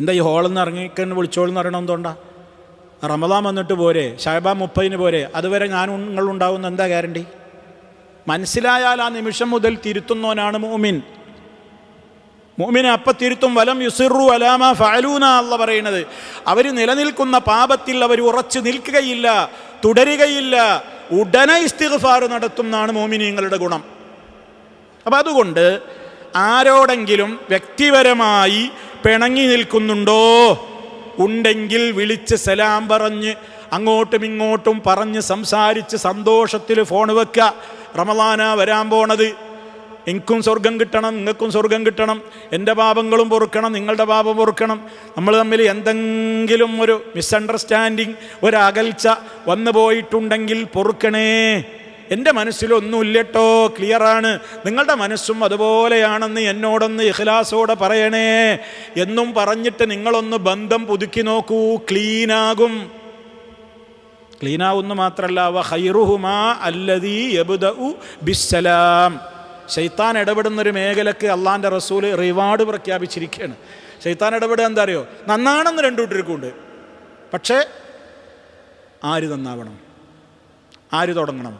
എന്താ ഈ ഹാളിൽ നിന്ന് ഇറങ്ങിയേക്കെന്ന് വിളിച്ചോളെന്ന് പറയണം? എന്തുകൊണ്ടാ? റമദാൻ വന്നിട്ട് പോരെ, ഷഅബാൻ 30 പോരെ, അതുവരെ ഞാനും നിങ്ങളുണ്ടാവുന്ന എന്താ ഗ്യാരണ്ടി? മനസ്സിലായാൽ ആ നിമിഷം മുതൽ തിരുത്തുന്നവനാണ് മുഅ്മിൻ. മുഅ്മിനെ അപ്പം തിരുത്തും. വലം യുസിറു അലാമ ഫഅലൂന അല്ല പറയുന്നത്. അവർ നിലനിൽക്കുന്ന പാപത്തിൽ അവർ ഉറച്ചു നിൽക്കുകയില്ല, തുടരുകയില്ല, ഉടനെ ഇസ്തിഗ്ഫാർ നടത്തും എന്നാണ് മുഅ്മിനീങ്ങളുടെ ഗുണം. അപ്പം അതുകൊണ്ട് ആരോടെങ്കിലും വ്യക്തിപരമായി പിണങ്ങി നിൽക്കുന്നുണ്ടോ, ഉണ്ടെങ്കിൽ വിളിച്ച് സലാം പറഞ്ഞ് അങ്ങോട്ടും ഇങ്ങോട്ടും പറഞ്ഞ് സംസാരിച്ച് സന്തോഷത്തിൽ ഫോൺ വെക്കുക. റമളാനാ വരാൻ പോണത്, എനിക്കും സ്വർഗം കിട്ടണം, നിങ്ങൾക്കും സ്വർഗം കിട്ടണം, എൻ്റെ പാപങ്ങളും പൊറുക്കണം, നിങ്ങളുടെ പാപം പൊറുക്കണം. നമ്മൾ തമ്മിൽ എന്തെങ്കിലും ഒരു മിസ്അണ്ടർസ്റ്റാൻഡിങ്, ഒരു അകൽച്ച വന്നു പോയിട്ടുണ്ടെങ്കിൽ പൊറുക്കണേ. എൻ്റെ മനസ്സിലൊന്നുമില്ല കേട്ടോ, ക്ലിയറാണ്, നിങ്ങളുടെ മനസ്സും അതുപോലെയാണെന്ന് എന്നോടൊന്ന് ഇഖ്ലാസോടെ പറയണേ എന്നും പറഞ്ഞിട്ട് നിങ്ങളൊന്ന് ബന്ധം പുതുക്കി നോക്കൂ, ക്ലീനാകും. ക്ലീനാവുന്നു മാത്രമല്ല, വ ഖൈറുഹുമാ അല്ലദീ യബ്ദഉ ബിസ്സലാം. ശൈത്താൻ ഇടപെടുന്നൊരു മേഖലക്ക് അള്ളാൻ്റെ റസൂല് റിവാർഡ് പ്രഖ്യാപിച്ചിരിക്കുകയാണ്. ശൈത്താൻ ഇടപെടുക എന്താ അറിയോ? നന്നാണെന്ന് രണ്ടു കൂട്ടർക്കുണ്ട്. പക്ഷേ ആര് നന്നാവണം, ആര് തുടങ്ങണം?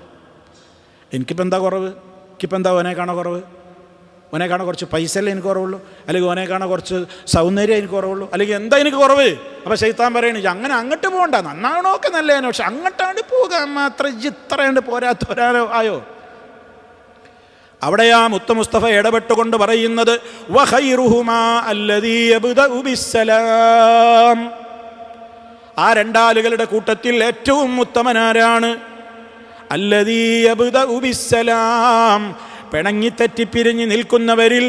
എനിക്കിപ്പോൾ എന്താ കുറവ്? എനിക്കിപ്പോൾ എന്താ ഓനെ കാണാൻ കുറവ്? ഓനെ കാണാൻ കുറച്ച് പൈസ അല്ലേ എനിക്ക് കുറവുള്ളൂ, അല്ലെങ്കിൽ ഓനെ കാണാൻ കുറച്ച് സൗന്ദര്യം എനിക്ക് കുറവുള്ളൂ, അല്ലെങ്കിൽ എന്താ എനിക്ക് കുറവ്? അപ്പോൾ ശൈത്താൻ പറയണ അങ്ങനെ അങ്ങോട്ട് പോകണ്ട, നന്നാവണമൊക്കെ നല്ലതാണ്, പക്ഷെ അങ്ങോട്ടാണ്ട് പോകാൻ മാത്രം ഇത്രയുണ്ട് പോരാത്തവരാരോ ആയോ? അവിടെയാ മുത്ത മുസ്തഫ ഇടപെട്ടുകൊണ്ട് പറയുന്നത് വഖൈറുഹുമാ അല്ലദീ യബ്ദഉ ബിസ്സലാം. ആ രണ്ടാളുകളുടെ കൂട്ടത്തിൽ ഏറ്റവും ഉത്തമനാരാണ്? അല്ലദീ യബ്ദഉ ബിസ്സലാം. പിണങ്ങിത്തെറ്റിപ്പിരിഞ്ഞ് നിൽക്കുന്നവരിൽ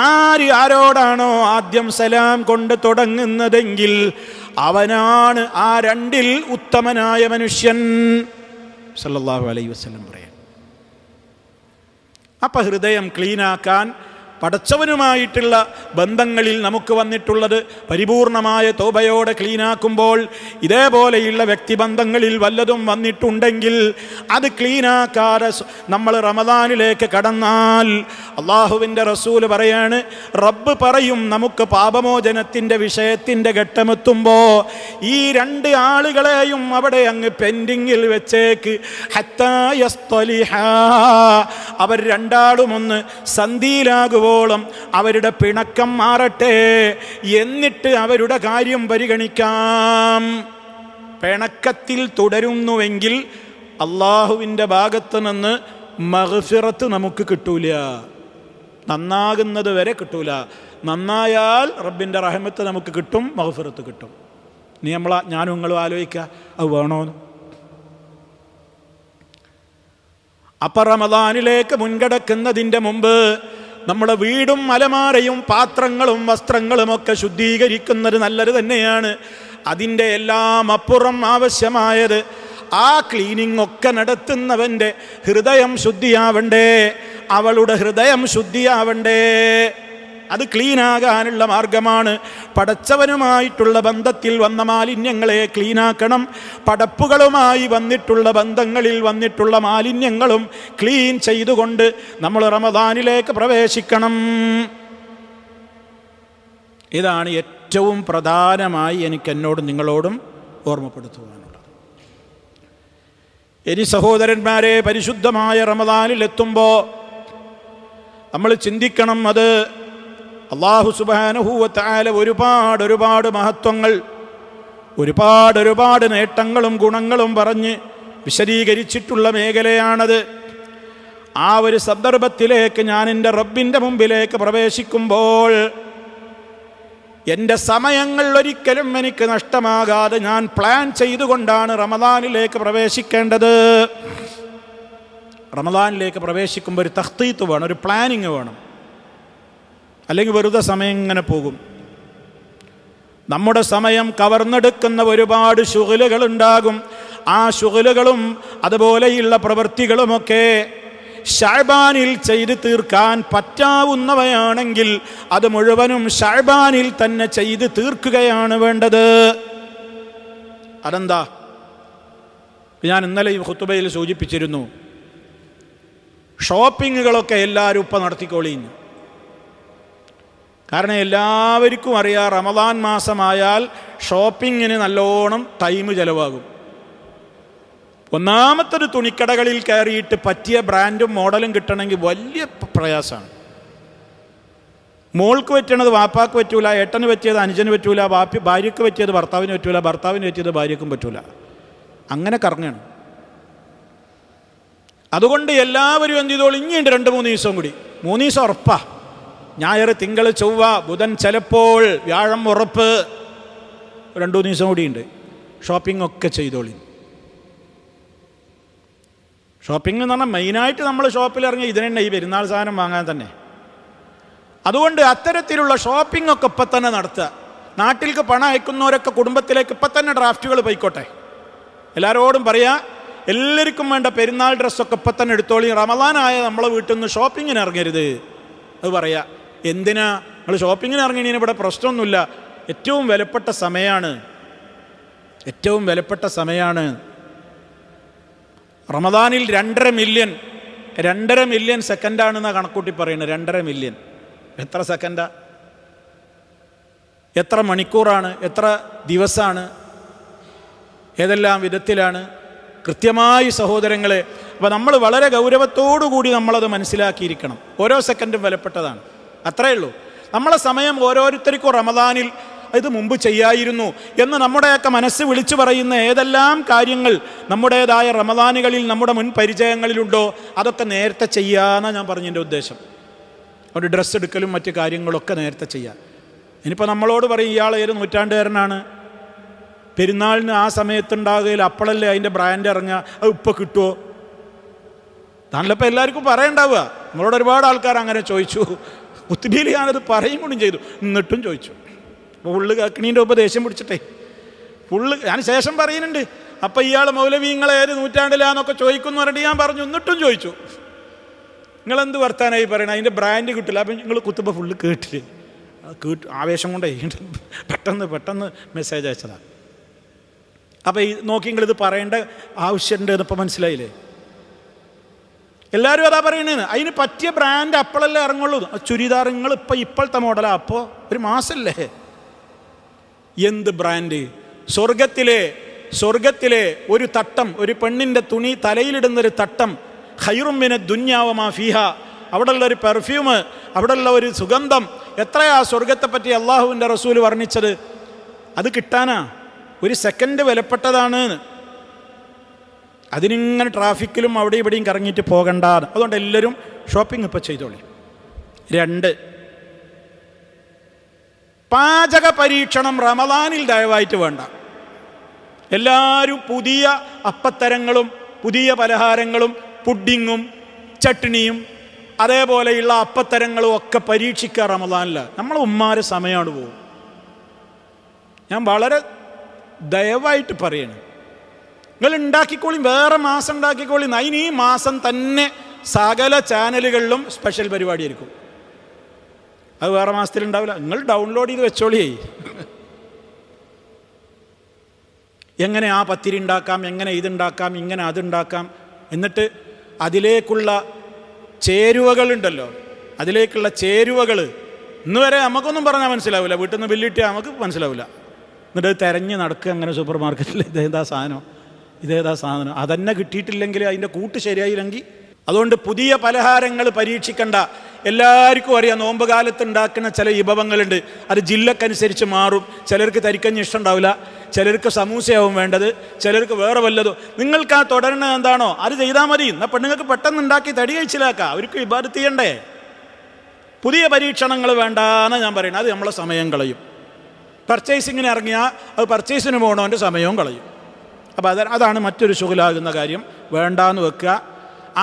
ആരോടാണോ ആദ്യം സലാം കൊണ്ട് തുടങ്ങുന്നതെങ്കിൽ അവനാണ് ആ രണ്ടിൽ ഉത്തമനായ മനുഷ്യൻ. സല്ലല്ലാഹു അലൈഹി വസല്ലം പറയാം. അപ്പം ഹൃദയം ക്ലീനാക്കാൻ പടച്ചവനുമായിട്ടുള്ള ബന്ധങ്ങളിൽ നമുക്ക് വന്നിട്ടുള്ളത് പരിപൂർണമായ തൗബയോടെ ക്ലീനാക്കുമ്പോൾ, ഇതേപോലെയുള്ള വ്യക്തിബന്ധങ്ങളിൽ വല്ലതും വന്നിട്ടുണ്ടെങ്കിൽ അത് ക്ലീനാക്കാതെ നമ്മൾ റമദാനിലേക്ക് കടന്നാൽ അള്ളാഹുവിൻ്റെ റസൂല് പറയാണ്, റബ്ബ് പറയും നമുക്ക് പാപമോചനത്തിൻ്റെ വിഷയത്തിൻ്റെ ഘട്ടമെത്തുമ്പോൾ ഈ രണ്ട് ആളുകളെയും അവിടെ അങ്ങ് പെൻഡിങ്ങിൽ വെച്ചേക്ക്. ഹത്താ യസ്തലിഹാ, അവർ രണ്ടാളും ഒന്ന് സന്ധിയിലാകുവോളം അവരുടെ പിണക്കം മാറട്ടെ, എന്നിട്ട് അവരുടെ കാര്യം പരിഗണിക്കാം. പിണക്കത്തിൽ തുടരുന്നുവെങ്കിൽ അള്ളാഹുവിൻ്റെ ഭാഗത്ത് നിന്ന് മഗ്ഫിറത്ത് നമുക്ക് കിട്ടൂല, നന്നാകുന്നത് വരെ കിട്ടൂല. നന്നായാൽ റബ്ബിൻ്റെ റഹ്മത്ത് നമുക്ക് കിട്ടും, മഗ്ഫിറത്ത് കിട്ടും. നീ ഞാനും നിങ്ങളും ആലോചിക്കുക, അത് വേണോന്ന്. അപ്പം റമദാനിലേക്ക് മുൻകടക്കുന്നതിൻ്റെ മുമ്പ് നമ്മുടെ വീടും അലമാരയും പാത്രങ്ങളും വസ്ത്രങ്ങളുമൊക്കെ ശുദ്ധീകരിക്കുന്നത് നല്ലത് തന്നെയാണ്. അതിൻ്റെ എല്ലാം അപ്പുറം ആവശ്യമായത് ആ ക്ലീനിങ് ഒക്കെ നടത്തുന്നവൻ്റെ ഹൃദയം ശുദ്ധിയാവണ്ടേ, അവളുടെ ഹൃദയം ശുദ്ധിയാവണ്ടേ. അത് ക്ലീനാകാനുള്ള മാർഗമാണ് പടച്ചവനുമായിട്ടുള്ള ബന്ധത്തിൽ വന്ന മാലിന്യങ്ങളെ ക്ലീനാക്കണം. പടപ്പുകളുമായി വന്നിട്ടുള്ള ബന്ധങ്ങളിൽ വന്നിട്ടുള്ള മാലിന്യങ്ങളും ക്ലീൻ ചെയ്തുകൊണ്ട് നമ്മൾ റമദാനിലേക്ക് പ്രവേശിക്കണം. ഇതാണ് ഏറ്റവും പ്രധാനമായി എനിക്ക് എന്നോടും നിങ്ങളോടും ഓർമ്മപ്പെടുത്തുവാനുള്ളത്. ഇനി സഹോദരന്മാരെ, പരിശുദ്ധമായ റമദാനിലെത്തുമ്പോൾ നമ്മൾ ചിന്തിക്കണം, അത് അല്ലാഹു സുബ്ഹാനഹു വ തആല ഒരുപാട് മഹത്വങ്ങൾ, ഒരുപാട് നേട്ടങ്ങളും ഗുണങ്ങളും പറഞ്ഞ് വിശദീകരിച്ചിട്ടുള്ള മേഖലയാണത്. ആ ഒരു സന്ദർഭത്തിലേക്ക് ഞാൻ എൻ്റെ റബ്ബിൻ്റെ മുമ്പിലേക്ക് പ്രവേശിക്കുമ്പോൾ എൻ്റെ സമയങ്ങൾ ഒരിക്കലും എനിക്ക് നഷ്ടമാകാതെ ഞാൻ പ്ലാൻ ചെയ്തുകൊണ്ടാണ് റമദാനിലേക്ക് പ്രവേശിക്കേണ്ടത്. റമദാനിലേക്ക് പ്രവേശിക്കുമ്പോൾ ഒരു തഖ്തീത്ത് വേണം, ഒരു പ്ലാനിങ് വേണം. അല്ലെങ്കിൽ വെറുതെ സമയം ഇങ്ങനെ പോകും. നമ്മുടെ സമയം കവർന്നെടുക്കുന്ന ഒരുപാട് ശുഗലുകൾ ഉണ്ടാകും. ആ ശുഗലുകളും അതുപോലെയുള്ള പ്രവൃത്തികളുമൊക്കെ ശഅബാനിൽ ചെയ്ത് തീർക്കാൻ പറ്റാവുന്നവയാണെങ്കിൽ അത് മുഴുവനും ശഅബാനിൽ തന്നെ ചെയ്ത് തീർക്കുകയാണ് വേണ്ടത്. അതെന്താ? ഞാൻ ഇന്നലെ ഈ ഖുതുബയിൽ സൂചിപ്പിച്ചിരുന്നു, ഷോപ്പിങ്ങുകളൊക്കെ എല്ലാവരും ഇപ്പം നടത്തിക്കോളിന്ന്. കാരണം എല്ലാവർക്കും അറിയാം, റമദാൻ മാസമായാൽ ഷോപ്പിങ്ങിന് നല്ലോണം ടൈം ചിലവാകും. ഒന്നാമത്തൊരു തുണിക്കടകളിൽ കയറിയിട്ട് പറ്റിയ ബ്രാൻഡും മോഡലും കിട്ടണമെങ്കിൽ വലിയ പ്രയാസമാണ്. മോൾക്ക് പറ്റണത് വാപ്പാക്ക് പറ്റൂല, ഏട്ടന് പറ്റിയത് അനുജന് പറ്റൂല, ഭാര്യയ്ക്ക് പറ്റിയത് ഭർത്താവിന് പറ്റൂല, ഭർത്താവിന് പറ്റിയത് ഭാര്യയ്ക്കും പറ്റൂല. അങ്ങനെ കറങ്ങാണ്. അതുകൊണ്ട് എല്ലാവരും എന്ത് ചെയ്തോളൂ, ഇനിയുണ്ട് 2-3 ദിവസം കൂടി. 3 ദിവസം ഉറപ്പാ. ഞായർ, തിങ്കൾ, ചൊവ്വ, ബുധൻ ചിലപ്പോൾ, വ്യാഴം ഉറപ്പ്. 2-3 ദിവസം കൂടിയുണ്ട്. ഷോപ്പിംഗ് ഒക്കെ ചെയ്തോളി. ഷോപ്പിംഗ് എന്ന് പറഞ്ഞാൽ മെയിനായിട്ട് നമ്മൾ ഷോപ്പിൽ ഇറങ്ങി ഇതിനെ ഈ പെരുന്നാൾ സാധനം വാങ്ങാൻ തന്നെ. അതുകൊണ്ട് അത്തരത്തിലുള്ള ഷോപ്പിംഗ് ഒക്കെ ഇപ്പം തന്നെ നടത്തുക. നാട്ടിലേക്ക് പണം അയക്കുന്നവരൊക്കെ കുടുംബത്തിലേക്ക് ഇപ്പം തന്നെ ഡ്രാഫ്റ്റുകൾ പോയിക്കോട്ടെ. എല്ലാവരോടും പറയാ, എല്ലാവർക്കും വേണ്ട പെരുന്നാൾ ഡ്രസ്സൊക്കെ ഇപ്പം തന്നെ എടുത്തോളി. റമദാനായ നമ്മളെ വീട്ടിൽ നിന്ന് ഷോപ്പിങ്ങിന് ഇറങ്ങരുത്. അത് പറയാ. എന്തിനാ നിങ്ങൾ ഷോപ്പിങ്ങിന് ഇറങ്ങിയതിന്? ഇവിടെ പ്രശ്നമൊന്നുമില്ല. ഏറ്റവും വിലപ്പെട്ട സമയമാണ് റമദാനിൽ. 2.5 മില്യൺ സെക്കൻഡാണെന്നാണ് കണക്കൂട്ടി പറയുന്നത്. 2.5 മില്യൺ. എത്ര സെക്കൻഡാ? എത്ര മണിക്കൂറാണ്? എത്ര ദിവസമാണ്? ഏതെല്ലാം വിധത്തിലാണ്? കൃത്യമായി സഹോദരങ്ങളെ, അപ്പോൾ നമ്മൾ വളരെ ഗൗരവത്തോടു കൂടി നമ്മളത് മനസ്സിലാക്കിയിരിക്കണം. ഓരോ സെക്കൻഡും വിലപ്പെട്ടതാണ്. അത്രയേ ഉള്ളൂ. നമ്മളെ സമയം ഓരോരുത്തർക്കും റമദാനിൽ ഇത് മുമ്പ് ചെയ്യായിരുന്നു എന്ന് നമ്മുടെയൊക്കെ മനസ്സ് വിളിച്ചു പറയുന്ന ഏതെല്ലാം കാര്യങ്ങൾ നമ്മുടേതായ റമദാനുകളിൽ നമ്മുടെ മുൻ പരിചയങ്ങളിലുണ്ടോ അതൊക്കെ നേരത്തെ ചെയ്യാമെന്നാണ് ഞാൻ പറഞ്ഞതിൻ്റെ ഉദ്ദേശം. ഒരു ഡ്രസ്സ് എടുക്കലും മറ്റു കാര്യങ്ങളൊക്കെ നേരത്തെ ചെയ്യാം. ഇനിയിപ്പോൾ നമ്മളോട് പറയും ഇയാൾ ഏത് നൂറ്റാണ്ടുകാരനാണ്, പെരുന്നാളിന് ആ സമയത്തുണ്ടാകുകയിൽ അപ്പോഴല്ലേ അതിൻ്റെ ബ്രാൻഡ് ഇറങ്ങുക, അത് ഇപ്പോൾ കിട്ടുമോ? താനല്ലപ്പോൾ എല്ലാവർക്കും പറയണ്ടാവുക. നമ്മളോട് ഒരുപാട് ആൾക്കാർ അങ്ങനെ ചോദിച്ചു. കുത്തുബിയിൽ ഞാനത് പറയും കൂടി ചെയ്തു, എന്നിട്ടും ചോദിച്ചു. ഫുള്ള് കേൾക്കണീൻ്റെ ഒപ്പം ദേഷ്യം പിടിച്ചിട്ടേ ഫുള്ള് ഞാൻ ശേഷം പറയുന്നുണ്ട്. അപ്പം ഇയാൾ മൗലവി നിങ്ങളെ ഏത് നൂറ്റാണ്ടിലാന്നൊക്കെ ചോദിക്കുന്നു പറഞ്ഞിട്ട് ഞാൻ പറഞ്ഞു, എന്നിട്ടും ചോദിച്ചു. നിങ്ങളെന്ത് വർത്താനായി പറയണം, അതിൻ്റെ ബ്രാൻഡ് കിട്ടില്ല. അപ്പം നിങ്ങൾ കുത്തുമ്പോൾ ഫുള്ള് കേട്ടില്ലേ? ആവേശം കൊണ്ടേ പെട്ടെന്ന് മെസ്സേജ് അയച്ചതാണ്. അപ്പം ഈ നോക്കി നിങ്ങളിത് പറയേണ്ട ആവശ്യമുണ്ട് എന്നിപ്പോൾ മനസ്സിലായില്ലേ? എല്ലാവരും അതാ പറയണേന്ന്. അതിന് പറ്റിയ ബ്രാൻഡ് അപ്പോഴല്ലേ ഇറങ്ങുള്ളൂ. ചുരിദാർ നിങ്ങൾ ഇപ്പോഴത്തെ മോഡലാണ്. അപ്പോൾ ഒരു മാസമല്ലേ? എന്ത് ബ്രാൻഡ്? സ്വർഗത്തിലെ ഒരു തട്ടം, ഒരു പെണ്ണിൻ്റെ തുണി തലയിലിടുന്നൊരു തട്ടം, ഖൈറും മിന ദുനിയാ വമാ ഫീഹാ, അവിടെയുള്ള ഒരു പെർഫ്യൂം, അവിടെയുള്ള ഒരു സുഗന്ധം, എത്രയാ സ്വർഗത്തെപ്പറ്റി അള്ളാഹുവിൻ്റെ റസൂൽ വർണ്ണിച്ചത്. അത് കിട്ടാനാ ഒരു സെക്കൻഡ് വിലപ്പെട്ടതാണ്. അതിനിങ്ങനെ ട്രാഫിക്കിലും അവിടെ ഇവിടെയും കറങ്ങിയിട്ട് പോകണ്ട. അതുകൊണ്ട് എല്ലാവരും ഷോപ്പിംഗ് ഇപ്പോൾ ചെയ്തോളി. 2, പാചക പരീക്ഷണം റമദാനിൽ ദയവായിട്ട് വേണ്ട. എല്ലാവരും പുതിയ അപ്പത്തരങ്ങളും പുതിയ പലഹാരങ്ങളും പുഡിങ്ങും ചട്നിയും അതേപോലെയുള്ള അപ്പത്തരങ്ങളും ഒക്കെ പരീക്ഷിക്കുക റമദാനിൽ. നമ്മളെ ഉമ്മാരെ സമയമാണ് പോകും. ഞാൻ വളരെ ദയവായിട്ട് പറയണം, നിങ്ങൾ ഉണ്ടാക്കിക്കോളി, വേറെ മാസം ഉണ്ടാക്കിക്കോളി. അതിന് ഈ മാസം തന്നെ സകല ചാനലുകളിലും സ്പെഷ്യൽ പരിപാടിയായിരിക്കും. അത് വേറെ മാസത്തിലുണ്ടാവില്ല. നിങ്ങൾ ഡൗൺലോഡ് ചെയ്ത് വെച്ചോളിയേ. എങ്ങനെ ആ പത്തിരി ഉണ്ടാക്കാം, എങ്ങനെ ഇതുണ്ടാക്കാം, ഇങ്ങനെ അതുണ്ടാക്കാം. എന്നിട്ട് അതിലേക്കുള്ള ചേരുവകളുണ്ടല്ലോ, അതിലേക്കുള്ള ചേരുവകൾ ഇന്ന് വരെ നമുക്കൊന്നും പറഞ്ഞാൽ മനസ്സിലാവില്ല. വീട്ടിൽ നിന്ന് ബില്ലിട്ടിയാൽ നമുക്ക് മനസ്സിലാവില്ല. എന്നിട്ട് തിരഞ്ഞ് നടക്കുക അങ്ങനെ സൂപ്പർ മാർക്കറ്റിൽ, ഇതേതാ സാധനം അതന്നെ കിട്ടിയിട്ടില്ലെങ്കിൽ അതിൻ്റെ കൂട്ട് ശരിയായില്ലെങ്കിൽ. അതുകൊണ്ട് പുതിയ പലഹാരങ്ങൾ പരീക്ഷിക്കണ്ട. എല്ലാവർക്കും അറിയാം നോമ്പ് കാലത്ത് ഉണ്ടാക്കുന്ന ചില വിഭവങ്ങളുണ്ട്. അത് ജില്ലക്കനുസരിച്ച് മാറും. ചിലർക്ക് തരിക്കഞ്ഞ് ഇഷ്ടമുണ്ടാവില്ല, ചിലർക്ക് സമൂസയാവും വേണ്ടത്, ചിലർക്ക് വേറെ വല്ലതും. നിങ്ങൾക്ക് ആ തുടരുന്നത് എന്താണോ അത് ചെയ്താൽ മതി. എന്നാൽ പെണ്ണുങ്ങൾക്ക് പെട്ടെന്ന് ഉണ്ടാക്കി തടി കഴിച്ചിലാക്കാം. അവർക്ക് ഇബാദത്ത് ചെയ്യണ്ടേ? പുതിയ പരീക്ഷണങ്ങൾ വേണ്ടാന്ന് ഞാൻ പറയുന്നത്. അത് നമ്മളെ സമയം കളയും. പർച്ചേസിങ്ങിന് ഇറങ്ങിയാൽ അത് പർച്ചേസിന് പോകണവൻ്റെ സമയവും കളയും. അപ്പോൾ അതാണ് മറ്റൊരു ശുഗലാകുന്ന കാര്യം. വേണ്ടാന്ന് വെക്കുക.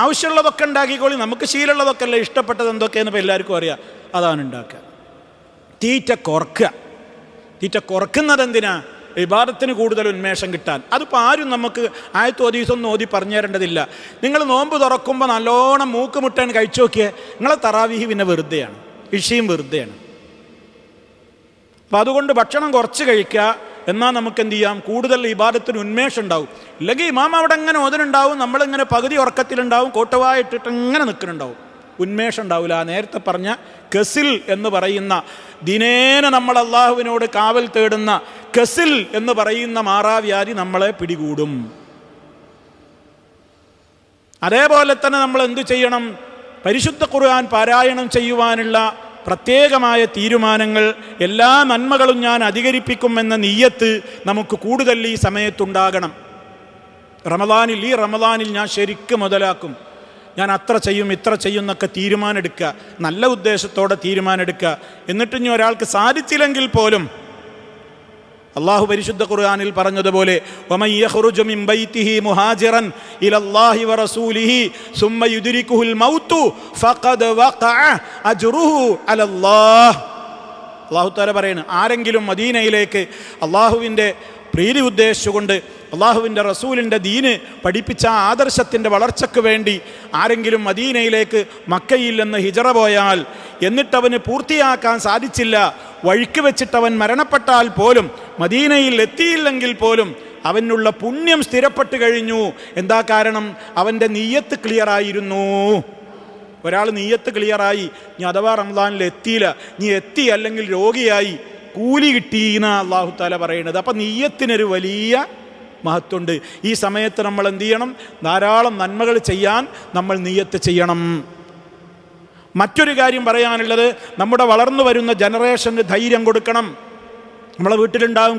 ആവശ്യമുള്ളതൊക്കെ ഉണ്ടാക്കിക്കോളി. നമുക്ക് ശീലമുള്ളതൊക്കെ അല്ലേ, ഇഷ്ടപ്പെട്ടത് എന്തൊക്കെയെന്ന് ഇപ്പോൾ എല്ലാവർക്കും അറിയാം. അതാണ് ഉണ്ടാക്കുക. തീറ്റ കുറക്കുക. തീറ്റ കുറക്കുന്നത് എന്തിനാ? ഇബാദത്തിന് കൂടുതൽ ഉന്മേഷം കിട്ടാൻ. അതിപ്പോൾ ആരും നമുക്ക് ആയത്തോ ഹദീസൊന്നും ഓതി പറഞ്ഞു തരേണ്ടതില്ല. നിങ്ങൾ നോമ്പ് തുറക്കുമ്പോൾ നല്ലോണം മൂക്ക് മുട്ടാൻ കഴിച്ചു നോക്കിയേ, നിങ്ങളെ തറാവീഹ് പിന്നെ വെറുതെയാണ്, ഇഷയും വെറുതെയാണ്. അപ്പം അതുകൊണ്ട് ഭക്ഷണം കുറച്ച് കഴിക്കുക, എന്നാൽ നമുക്ക് എന്ത് ചെയ്യാം, കൂടുതൽ ഇബാദത്തിന് ഉന്മേഷം ഉണ്ടാവും. ഇല്ലെങ്കിൽ ഇമാം അവിടെ അങ്ങനെ ഓതനുണ്ടാവും, നമ്മളിങ്ങനെ പകുതി ഉറക്കത്തിലുണ്ടാവും, കോട്ടവായിട്ടിട്ട് ഇങ്ങനെ നിൽക്കുന്നുണ്ടാവും, ഉന്മേഷം ഉണ്ടാവില്ല. നേരത്തെ പറഞ്ഞ കസിൽ എന്ന് പറയുന്ന ദിനേന നമ്മൾ അള്ളാഹുവിനോട് കാവൽ തേടുന്ന കസിൽ എന്ന് പറയുന്ന മാറാവ്യാധി നമ്മളെ പിടികൂടും. അതേപോലെ തന്നെ നമ്മൾ എന്തു ചെയ്യണം? പരിശുദ്ധ ഖുർആൻ പാരായണം ചെയ്യുവാനുള്ള പ്രത്യേകമായ തീരുമാനങ്ങൾ, എല്ലാ നന്മകളും ഞാൻ അധികരിപ്പിക്കുമെന്ന നിയ്യത്ത് നമുക്ക് കൂടുതൽ ഈ സമയത്തുണ്ടാകണം. റമദാനിൽ, ഈ റമദാനിൽ ഞാൻ ശരിക്കും മുതലാക്കും, ഞാൻ അത്ര ചെയ്യും ഇത്ര ചെയ്യും എന്നൊക്കെ തീരുമാനമെടുക്കുക, നല്ല ഉദ്ദേശത്തോടെ തീരുമാനമെടുക്കുക. എന്നിട്ട് ഇനി ഒരാൾക്ക് സാധിച്ചില്ലെങ്കിൽ പോലും അള്ളാഹു പരിശുദ്ധ ഖുർആനിൽ പറഞ്ഞതുപോലെ വമൻ യഖ്റുജു മിൻ ബൈതിഹി മുഹാജിറൻ ഇലല്ലാഹി വറസൂലിഹി സുമ്മ യുദ്രികുഹുൽ മൗതു ഫഖദ് വഖഅ അജ്റുഹു അലല്ലാഹ്. അള്ളാഹു തആല പറയുന്നു, ആരെങ്കിലും മദീനയിലേക്ക് അള്ളാഹുവിൻ്റെ പ്രീതി ഉദ്ദേശിച്ചുകൊണ്ട് അള്ളാഹുവിൻ്റെ റസൂലിൻ്റെ ദീന് പഠിപ്പിച്ച ആദർശത്തിൻ്റെ വളർച്ചയ്ക്ക് വേണ്ടി ആരെങ്കിലും മദീനയിലേക്ക് മക്കയിൽ നിന്ന് ഹിജറ പോയാൽ എന്നിട്ടവന് പൂർത്തിയാക്കാൻ സാധിച്ചില്ല, വഴിക്ക് വെച്ചിട്ടവൻ മരണപ്പെട്ടാൽ പോലും, മദീനയിൽ എത്തിയില്ലെങ്കിൽ പോലും അവനുള്ള പുണ്യം സ്ഥിരപ്പെട്ട് കഴിഞ്ഞു. എന്താ കാരണം? അവൻ്റെ നിയ്യത്ത് ക്ലിയറായിരുന്നു. ഒരാൾ നിയ്യത്ത് ക്ലിയറായി, നീ അഥവാ റമദാനിൽ എത്തിയില്ല, നീ എത്തി അല്ലെങ്കിൽ രോഗിയായി, കൂലി കിട്ടിയെന്ന അള്ളാഹു താല പറയുന്നത്. അപ്പം നിയ്യത്തിനൊരു വലിയ മഹത്വമുണ്ട്. ഈ സമയത്ത് നമ്മൾ എന്ത് ചെയ്യണം? ധാരാളം നന്മകൾ ചെയ്യാൻ നമ്മൾ നിയ്യത്ത് ചെയ്യണം. മറ്റൊരു കാര്യം പറയാനുള്ളത്, നമ്മുടെ വളർന്നു വരുന്ന ജനറേഷന് ധൈര്യം കൊടുക്കണം. നമ്മളെ വീട്ടിലുണ്ടാകും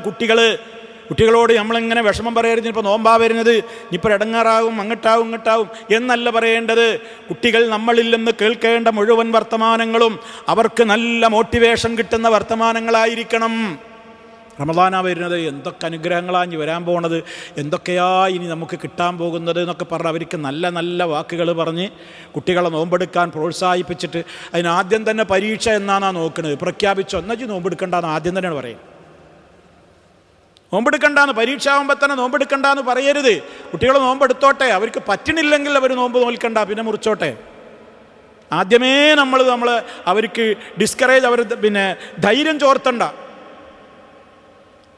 കുട്ടികളോട് നമ്മളിങ്ങനെ വിഷമം പറയരുത്, ഇപ്പോൾ നോമ്പാ വരുന്നത്, ഇനിയിപ്പോൾ ഇടങ്ങാറാവും, അങ്ങോട്ടാവും ഇങ്ങോട്ടാവും എന്നല്ല പറയേണ്ടത്. കുട്ടികൾ നമ്മളിൽ നിന്ന് കേൾക്കേണ്ട മുഴുവൻ വർത്തമാനങ്ങളും അവർക്ക് നല്ല മോട്ടിവേഷൻ കിട്ടുന്ന വർത്തമാനങ്ങളായിരിക്കണം. റമദാനാ വരുന്നത്, എന്തൊക്കെ അനുഗ്രഹങ്ങളാണ് ഇനി വരാൻ പോകുന്നത്, എന്തൊക്കെയാ ഇനി നമുക്ക് കിട്ടാൻ പോകുന്നത് എന്നൊക്കെ പറഞ്ഞ് അവർക്ക് നല്ല നല്ല വാക്കുകൾ പറഞ്ഞ് കുട്ടികളെ നോമ്പെടുക്കാൻ പ്രോത്സാഹിപ്പിച്ചിട്ട്, അതിനാദ്യം തന്നെ പരീക്ഷ എന്നാണ് നോക്കുന്നത്. പ്രഖ്യാപിച്ചോ എന്നു നോമ്പെടുക്കണ്ടെന്ന് ആദ്യം തന്നെയാണ് പറയും. നോമ്പെടുക്കണ്ടെന്ന്, പരീക്ഷ ആകുമ്പോൾ തന്നെ നോമ്പെടുക്കണ്ടെന്ന് പറയരുത്. കുട്ടികൾ നോമ്പെടുത്തോട്ടെ, അവർക്ക് പറ്റണില്ലെങ്കിൽ അവർ നോമ്പ് നോൽക്കണ്ട, പിന്നെ മുറിച്ചോട്ടെ. ആദ്യമേ നമ്മൾ അവർക്ക് ഡിസ്കറേജ്, അവർ ധൈര്യം ചോർത്തണ്ട.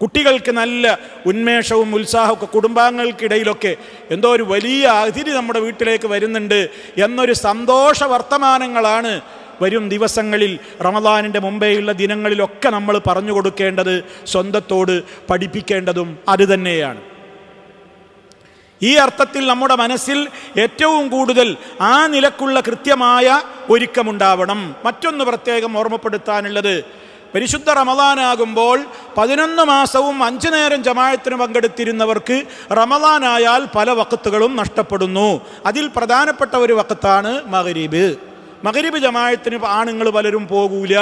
കുട്ടികൾക്ക് നല്ല ഉന്മേഷവും ഉത്സാഹമൊക്കെ, കുടുംബാംഗങ്ങൾക്കിടയിലൊക്കെ എന്തോ ഒരു വലിയ അതിഥി നമ്മുടെ വീട്ടിലേക്ക് വരുന്നുണ്ട് എന്നൊരു സന്തോഷ വർത്തമാനങ്ങളാണ് വരും ദിവസങ്ങളിൽ, റമദാനിൻ്റെ മുമ്പേയുള്ള ദിനങ്ങളിലൊക്കെ നമ്മൾ പറഞ്ഞു കൊടുക്കേണ്ടത്, സ്വന്തത്തോട് പഠിപ്പിക്കേണ്ടതും അത് തന്നെയാണ്. ഈ അർത്ഥത്തിൽ നമ്മുടെ മനസ്സിൽ ഏറ്റവും കൂടുതൽ ആ നിലക്കുള്ള കൃത്യമായ ഒരുക്കമുണ്ടാവണം. മറ്റൊന്ന് പ്രത്യേകം ഓർമ്മപ്പെടുത്താനുള്ളത്, പരിശുദ്ധ റമദാനാകുമ്പോൾ 11 മാസവും 5 നേരം ജമാഅത്തിന് പങ്കെടുത്തിരുന്നവർക്ക് റമദാനായാൽ പല വഖത്തുകളും നഷ്ടപ്പെടുന്നു. അതിൽ പ്രധാനപ്പെട്ട ഒരു വഖത്താണ് മഗ്രിബ്. മഗ്രിബ് ജമാഅത്തിന് ആണുങ്ങൾ പലരും പോകൂല.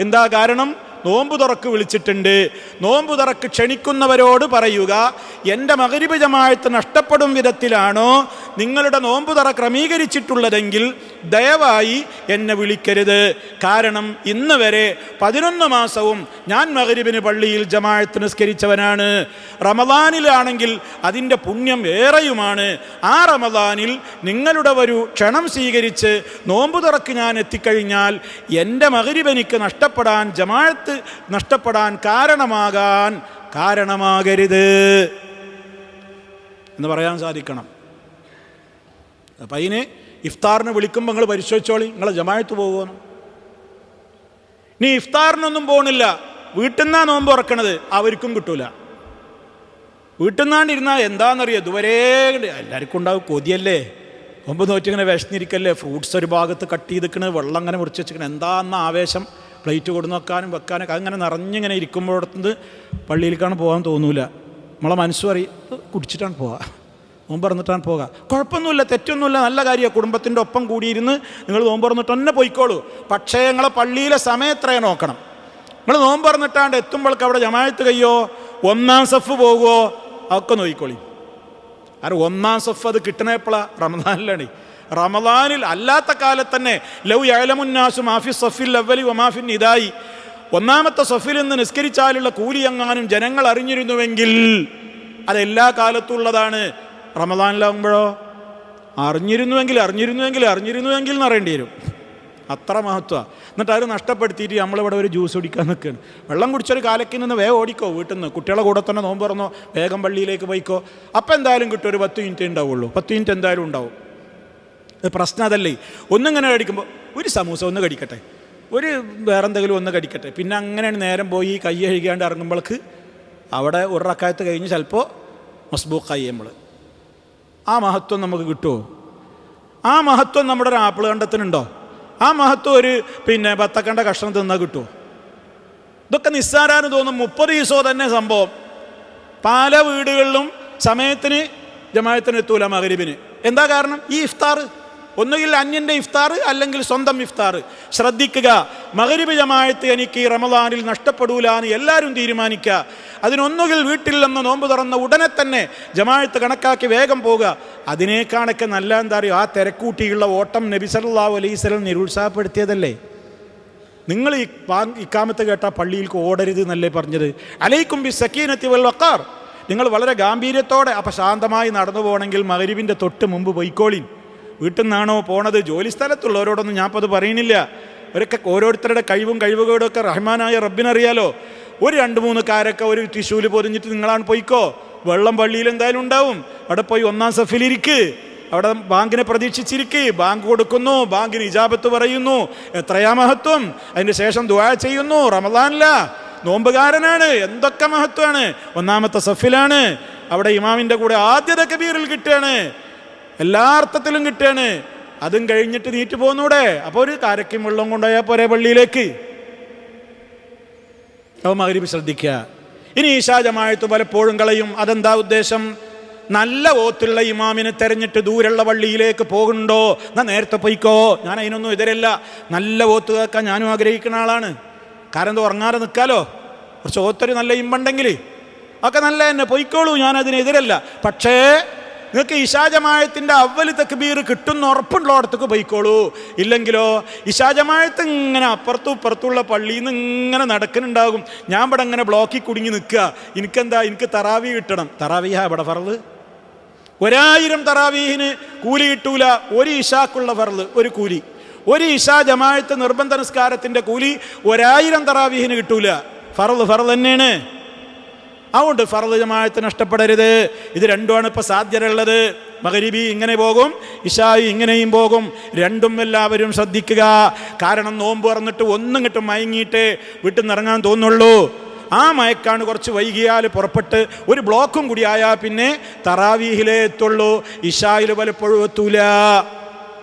എന്താ കാരണം? നോമ്പ് തുറക്ക് വിളിച്ചിട്ടുണ്ട്. നോമ്പ് തുറക്ക് ക്ഷണിക്കുന്നവരോട് പറയുക, എൻ്റെ മഗ്രിബ് ജമാഅത്ത് നഷ്ടപ്പെടും വിധത്തിലാണോ നിങ്ങളുടെ നോമ്പ് തുറ ക്രമീകരിച്ചിട്ടുള്ളതെങ്കിൽ ദയവായി എന്നെ വിളിക്കരുത്. കാരണം ഇന്ന് വരെ 11 മാസവും ഞാൻ മഗ്രിബിന് പള്ളിയിൽ ജമാഅത്ത് നിസ്കരിച്ചവനാണ്. റമദാനിലാണെങ്കിൽ അതിൻ്റെ പുണ്യം ഏറെയുമാണ്. ആ റമദാനിൽ നിങ്ങളുടെ ഒരു ക്ഷണം സ്വീകരിച്ച് നോമ്പ് തുറക്ക് ഞാൻ എത്തിക്കഴിഞ്ഞാൽ എൻ്റെ മഗ്രിബ് എനിക്ക് നഷ്ടപ്പെടാൻ, ജമാഅത്ത് നഷ്ടപ്പെടാൻ കാരണമാകരുത് എന്ന് പറയാൻ സാധിക്കണം. അപ്പം അതിന് ഇഫ്താറിന് വിളിക്കുമ്പോൾ നിങ്ങൾ പരിശോധിച്ചോളി, നിങ്ങൾ ജമാഅത്ത് പോകുമെന്ന്. നീ ഇഫ്താറിനൊന്നും പോകണില്ല, വീട്ടിൽ നിന്നാണ് നോമ്പ് തുറക്കണത്, അവർക്കും കിട്ടൂല. വീട്ടിൽ നിന്നാണ്ടിരുന്നാൽ എന്താണെന്നറിയാം, ഇതുവരെ എല്ലാവർക്കും ഉണ്ടാവും, കൊതിയല്ലേ, നോമ്പ് നോറ്റിങ്ങനെ വിശന്നിരിക്കല്ലേ, ഫ്രൂട്ട്സ് ഒരു ഭാഗത്ത് കട്ട് ചെയ്തിക്കണ്, വെള്ളം അങ്ങനെ മുറിച്ച് വെച്ചിരിക്കണം, എന്താന്ന ആവേശം, പ്ലേറ്റ് കൊടുന്ന് വെക്കാനും വെക്കാനൊക്കെ അങ്ങനെ നിറഞ്ഞിങ്ങനെ ഇരിക്കുമ്പോഴത്തുനിന്ന് പള്ളിയിലേക്കാണ് പോകാൻ തോന്നൂല. നമ്മളെ മനസ്സ് പറയും കുടിച്ചിട്ടാണ് പോവുക, നോമ്പ് തുറന്നിട്ടാണ് പോകുക. കുഴപ്പമൊന്നുമില്ല, തെറ്റൊന്നുമില്ല, നല്ല കാര്യമാണ്. കുടുംബത്തിൻ്റെ ഒപ്പം കൂടിയിരുന്ന് നിങ്ങൾ നോമ്പ് തുറന്നിട്ട് തന്നെ പോയിക്കോളൂ. പക്ഷേ നിങ്ങളെ പള്ളിയിലെ സമയം എത്രയാണ് നോക്കണം. നിങ്ങൾ നോമ്പ് തുറന്നിട്ടാണ്ട് എത്തുമ്പോൾക്ക് അവിടെ ജമാഅത്ത് കയ്യോ, 1-ാം സഫ് പോകുമോ, അതൊക്കെ നോക്കിക്കോളി. കാരണം 1-ാം സഫ് അത് കിട്ടണ എപ്പോഴാണ്? റമദാനിലാണ്. റമദാനിൽ അല്ലാത്ത കാലത്ത് തന്നെ ലൗ യഅലമുന്നാസു മാഫി സഫിൽ അവ്വലി വമാഫി നിദായി, ഒന്നാമത്തെ സഫിൽ നിന്ന് നിസ്കരിച്ചാലുള്ള കൂലി എങ്ങാനും ജനങ്ങൾ അറിഞ്ഞിരുന്നുവെങ്കിൽ അതെല്ലാ കാലത്തും ഉള്ളതാണ്. റമദാനിലാകുമ്പോഴോ അറിഞ്ഞിരുന്നുവെങ്കിൽ എന്ന് അറിയേണ്ടി വരും. അത്ര മഹത്വമാണ്. എന്നിട്ട് അത് നഷ്ടപ്പെടുത്തിയിട്ട് നമ്മളിവിടെ ഒരു ജ്യൂസ് കുടിക്കാൻ നിൽക്കുകയാണ്. വെള്ളം കുടിച്ചൊരു കാലക്കിൽ നിന്ന് വേഗം ഓടിക്കോ, വീട്ടിൽ നിന്ന് കുട്ടികളെ കൂടെ തന്നെ നോമ്പ് തുറന്നോ, വേഗം പള്ളിയിലേക്ക് പോയിക്കോ. അപ്പം എന്തായാലും കിട്ടും, ഒരു 10 മിനിറ്റ് ഉണ്ടാവുള്ളൂ. 10 മിനിറ്റ് എന്തായാലും ഉണ്ടാവും. പ്രശ്നം അതല്ലേ. ഒന്നിങ്ങനെ കടിക്കുമ്പോൾ ഒരു സമൂസ ഒന്ന് കടിക്കട്ടെ, ഒരു വേറെന്തെങ്കിലും ഒന്ന് കടിക്കട്ടെ, പിന്നെ അങ്ങനെയാണ് നേരം പോയി കൈ കഴുകാണ്ട് ഇറങ്ങുമ്പോൾക്ക് അവിടെ ഒരു റക്കായത്ത് കഴിഞ്ഞ് ചിലപ്പോൾ മസ്ബൂക്കായി നമ്മൾ. ആ മഹത്വം നമുക്ക് കിട്ടുമോ? ആ മഹത്വം നമ്മുടെ ഒരു ആപ്പിൾ കണ്ടത്തിനുണ്ടോ? ആ മഹത്വം ഒരു ബത്തക്കണ്ട കഷ്ണം തിന്നാൽ കിട്ടുമോ? ഇതൊക്കെ നിസ്സാരാന്ന് തോന്നും. 30 ദിവസമോ തന്നെ സംഭവം. പല വീടുകളിലും സമയത്തിന് ജമാഅത്തിന് എത്തൂല മഗ്‌രിബിന്. എന്താ കാരണം? ഈ ഇഫ്താർ. ഒന്നുകിൽ അന്യൻ്റെ ഇഫ്താർ, അല്ലെങ്കിൽ സ്വന്തം ഇഫ്താർ. ശ്രദ്ധിക്കുക, മഗ്‌രിബ് ജമാഅത്ത് എനിക്ക് ഈ റമദാനിൽ നഷ്ടപ്പെടൂല എന്ന് എല്ലാവരും തീരുമാനിക്കുക. അതിനൊന്നുകിൽ വീട്ടിൽ നിന്ന് നോമ്പ് തുറന്ന ഉടനെ തന്നെ ജമാഅത്ത് കണക്കാക്കി വേഗം പോകുക. അതിനേക്കാണൊക്കെ നല്ല എന്താ അറിയോ, ആ തിരക്കൂട്ടിയുള്ള ഓട്ടം നബി സല്ലല്ലാഹു അലൈഹി വസല്ലം നിരുത്സാഹപ്പെടുത്തിയതല്ലേ. നിങ്ങൾ ഈ ഇക്കാമത്ത് കേട്ടാൽ പള്ളിയിലേക്ക് ഓടരുത് എന്നല്ലേ പറഞ്ഞത്? അലൈക്കും ബി സക്കീനത്തി വൽ വഖാർ. നിങ്ങൾ വളരെ ഗാംഭീര്യത്തോടെ അപ്പം ശാന്തമായി നടന്നു പോകണമെങ്കിൽ മഗ്‌രിബിൻ്റെ തൊട്ട് മുമ്പ് പൊയ്ക്കോളിൻ. വീട്ടിൽ നിന്നാണോ പോണത്, ജോലി സ്ഥലത്തുള്ളവരോടൊന്നും ഞാൻ അപ്പോൾ അത് പറയുന്നില്ല. അവരൊക്കെ ഓരോരുത്തരുടെ കഴിവുകേടൊക്കെ റഹ്മാനായ റബ്ബിനറിയാലോ. ഒരു 2-3 കാരൊക്കെ ഒരു ടിഷ്യൂവിൽ പൊതിഞ്ഞിട്ട് നിങ്ങളാണ് പോയിക്കോ. വെള്ളം പള്ളിയിൽ എന്തായാലും ഉണ്ടാവും. അവിടെ പോയി 1-ാം സഫിലിരിക്ക്. അവിടെ ബാങ്കിനെ പ്രതീക്ഷിച്ചിരിക്ക്. ബാങ്ക് കൊടുക്കുന്നു, ബാങ്കിന് ഇജാബത്ത് പറയുന്നു. എത്രയാ മഹത്വം! അതിന് ശേഷം ദുആ ചെയ്യുന്നു. റമദാനില നോമ്പുകാരനാണ്. എന്തൊക്കെ മഹത്വമാണ്! 1-ാമത്തെ സഫിലാണ്. അവിടെ ഇമാമിൻ്റെ കൂടെ ആദ്യ തക്ബീറിൽ കിട്ടുകയാണ്. എല്ലാ അർത്ഥത്തിലും കിട്ടുകയാണ്. അതും കഴിഞ്ഞിട്ട് നീറ്റ് പോന്നൂടെ? അപ്പോൾ ഒരു കാരക്കും വെള്ളം കൊണ്ടുപോയാൽ പോരെ പള്ളിയിലേക്ക്. അപ്പോൾ മഗ്‌രിബ് ശ്രദ്ധിക്കുക. ഇനി ഇശാ ജമാഅത്ത് പലപ്പോഴും കളയും. അതെന്താ ഉദ്ദേശം? നല്ല ഓത്തുള്ള ഇമാമിനെ തെരഞ്ഞിട്ട് ദൂരെയുള്ള പള്ളിയിലേക്ക് പോകുന്നുണ്ടോ എന്നാൽ നേരത്തെ പോയിക്കോ. ഞാൻ അതിനൊന്നും എതിരല്ല. നല്ല ഓത്ത് കേൾക്കാൻ ഞാനും ആഗ്രഹിക്കുന്ന ആളാണ്. കാരണം എന്താ, ഉറങ്ങാതെ നിൽക്കാലോ. കുറച്ച് ഓത്തൊരു നല്ല ഇമ്പുണ്ടെങ്കിൽ ഒക്കെ നല്ല തന്നെ പോയിക്കോളൂ, ഞാനതിനെതിരല്ല. പക്ഷേ നിങ്ങൾക്ക് ഇശാ ജമാഅത്തിൻ്റെ അവ്വൽ തക്ബീർ കിട്ടുന്ന ഉറപ്പുള്ളയിടത്തേക്ക് പോയിക്കോളൂ. ഇല്ലെങ്കിലോ ഇശാ ജമാഅത്ത് ഇങ്ങനെ അപ്പുറത്തും ഇപ്പുറത്തുള്ള പള്ളിയിൽ നിന്ന് ഇങ്ങനെ നടക്കുന്നുണ്ടാകും. ഞാൻ ഇവിടെ ഇങ്ങനെ ബ്ലോക്കിൽ കുടുങ്ങി നിൽക്കുക. എനിക്ക് തറാവീഹ് കിട്ടണം. തറാവീഹാ ഇവിടെ ഫർള്. 1000 തറാവീഹിന് കൂലി കിട്ടൂല. ഒരു ഇശാക്കുള്ള ഫർള് ഒരു കൂലി. ഒരു ഇശാ ജമാഅത്ത് നിർബന്ധ നിസ്കാരത്തിൻ്റെ കൂലി 1000 തറാവീഹിന് കിട്ടൂല. ഫർള് തന്നെയാണ്. അതുകൊണ്ട് ഫർള് ജമാഅത്ത് നഷ്ടപ്പെടരുത്. ഇത് രണ്ടുമാണ് ഇപ്പോൾ സാധ്യത ഉള്ളത്. മഗ്‌രിബി ഇങ്ങനെ പോകും, ഇശായി ഇങ്ങനെയും പോകും. രണ്ടും എല്ലാവരും ശ്രദ്ധിക്കുക. കാരണം നോമ്പ് തുറന്നിട്ട് ഒന്നും കിട്ടും മയങ്ങിയിട്ട് വീട്ടിൽ നിന്ന് ഇറങ്ങാൻ തോന്നുള്ളൂ. ആ മയക്കാണ് കുറച്ച് വൈകിയാൽ പുറപ്പെട്ട് ഒരു ബ്ലോക്കും കൂടി ആയാൽ പിന്നെ തറാവീഹിലേ എത്തുള്ളൂ. ഇശായിൽ പലപ്പോഴും എത്തൂല.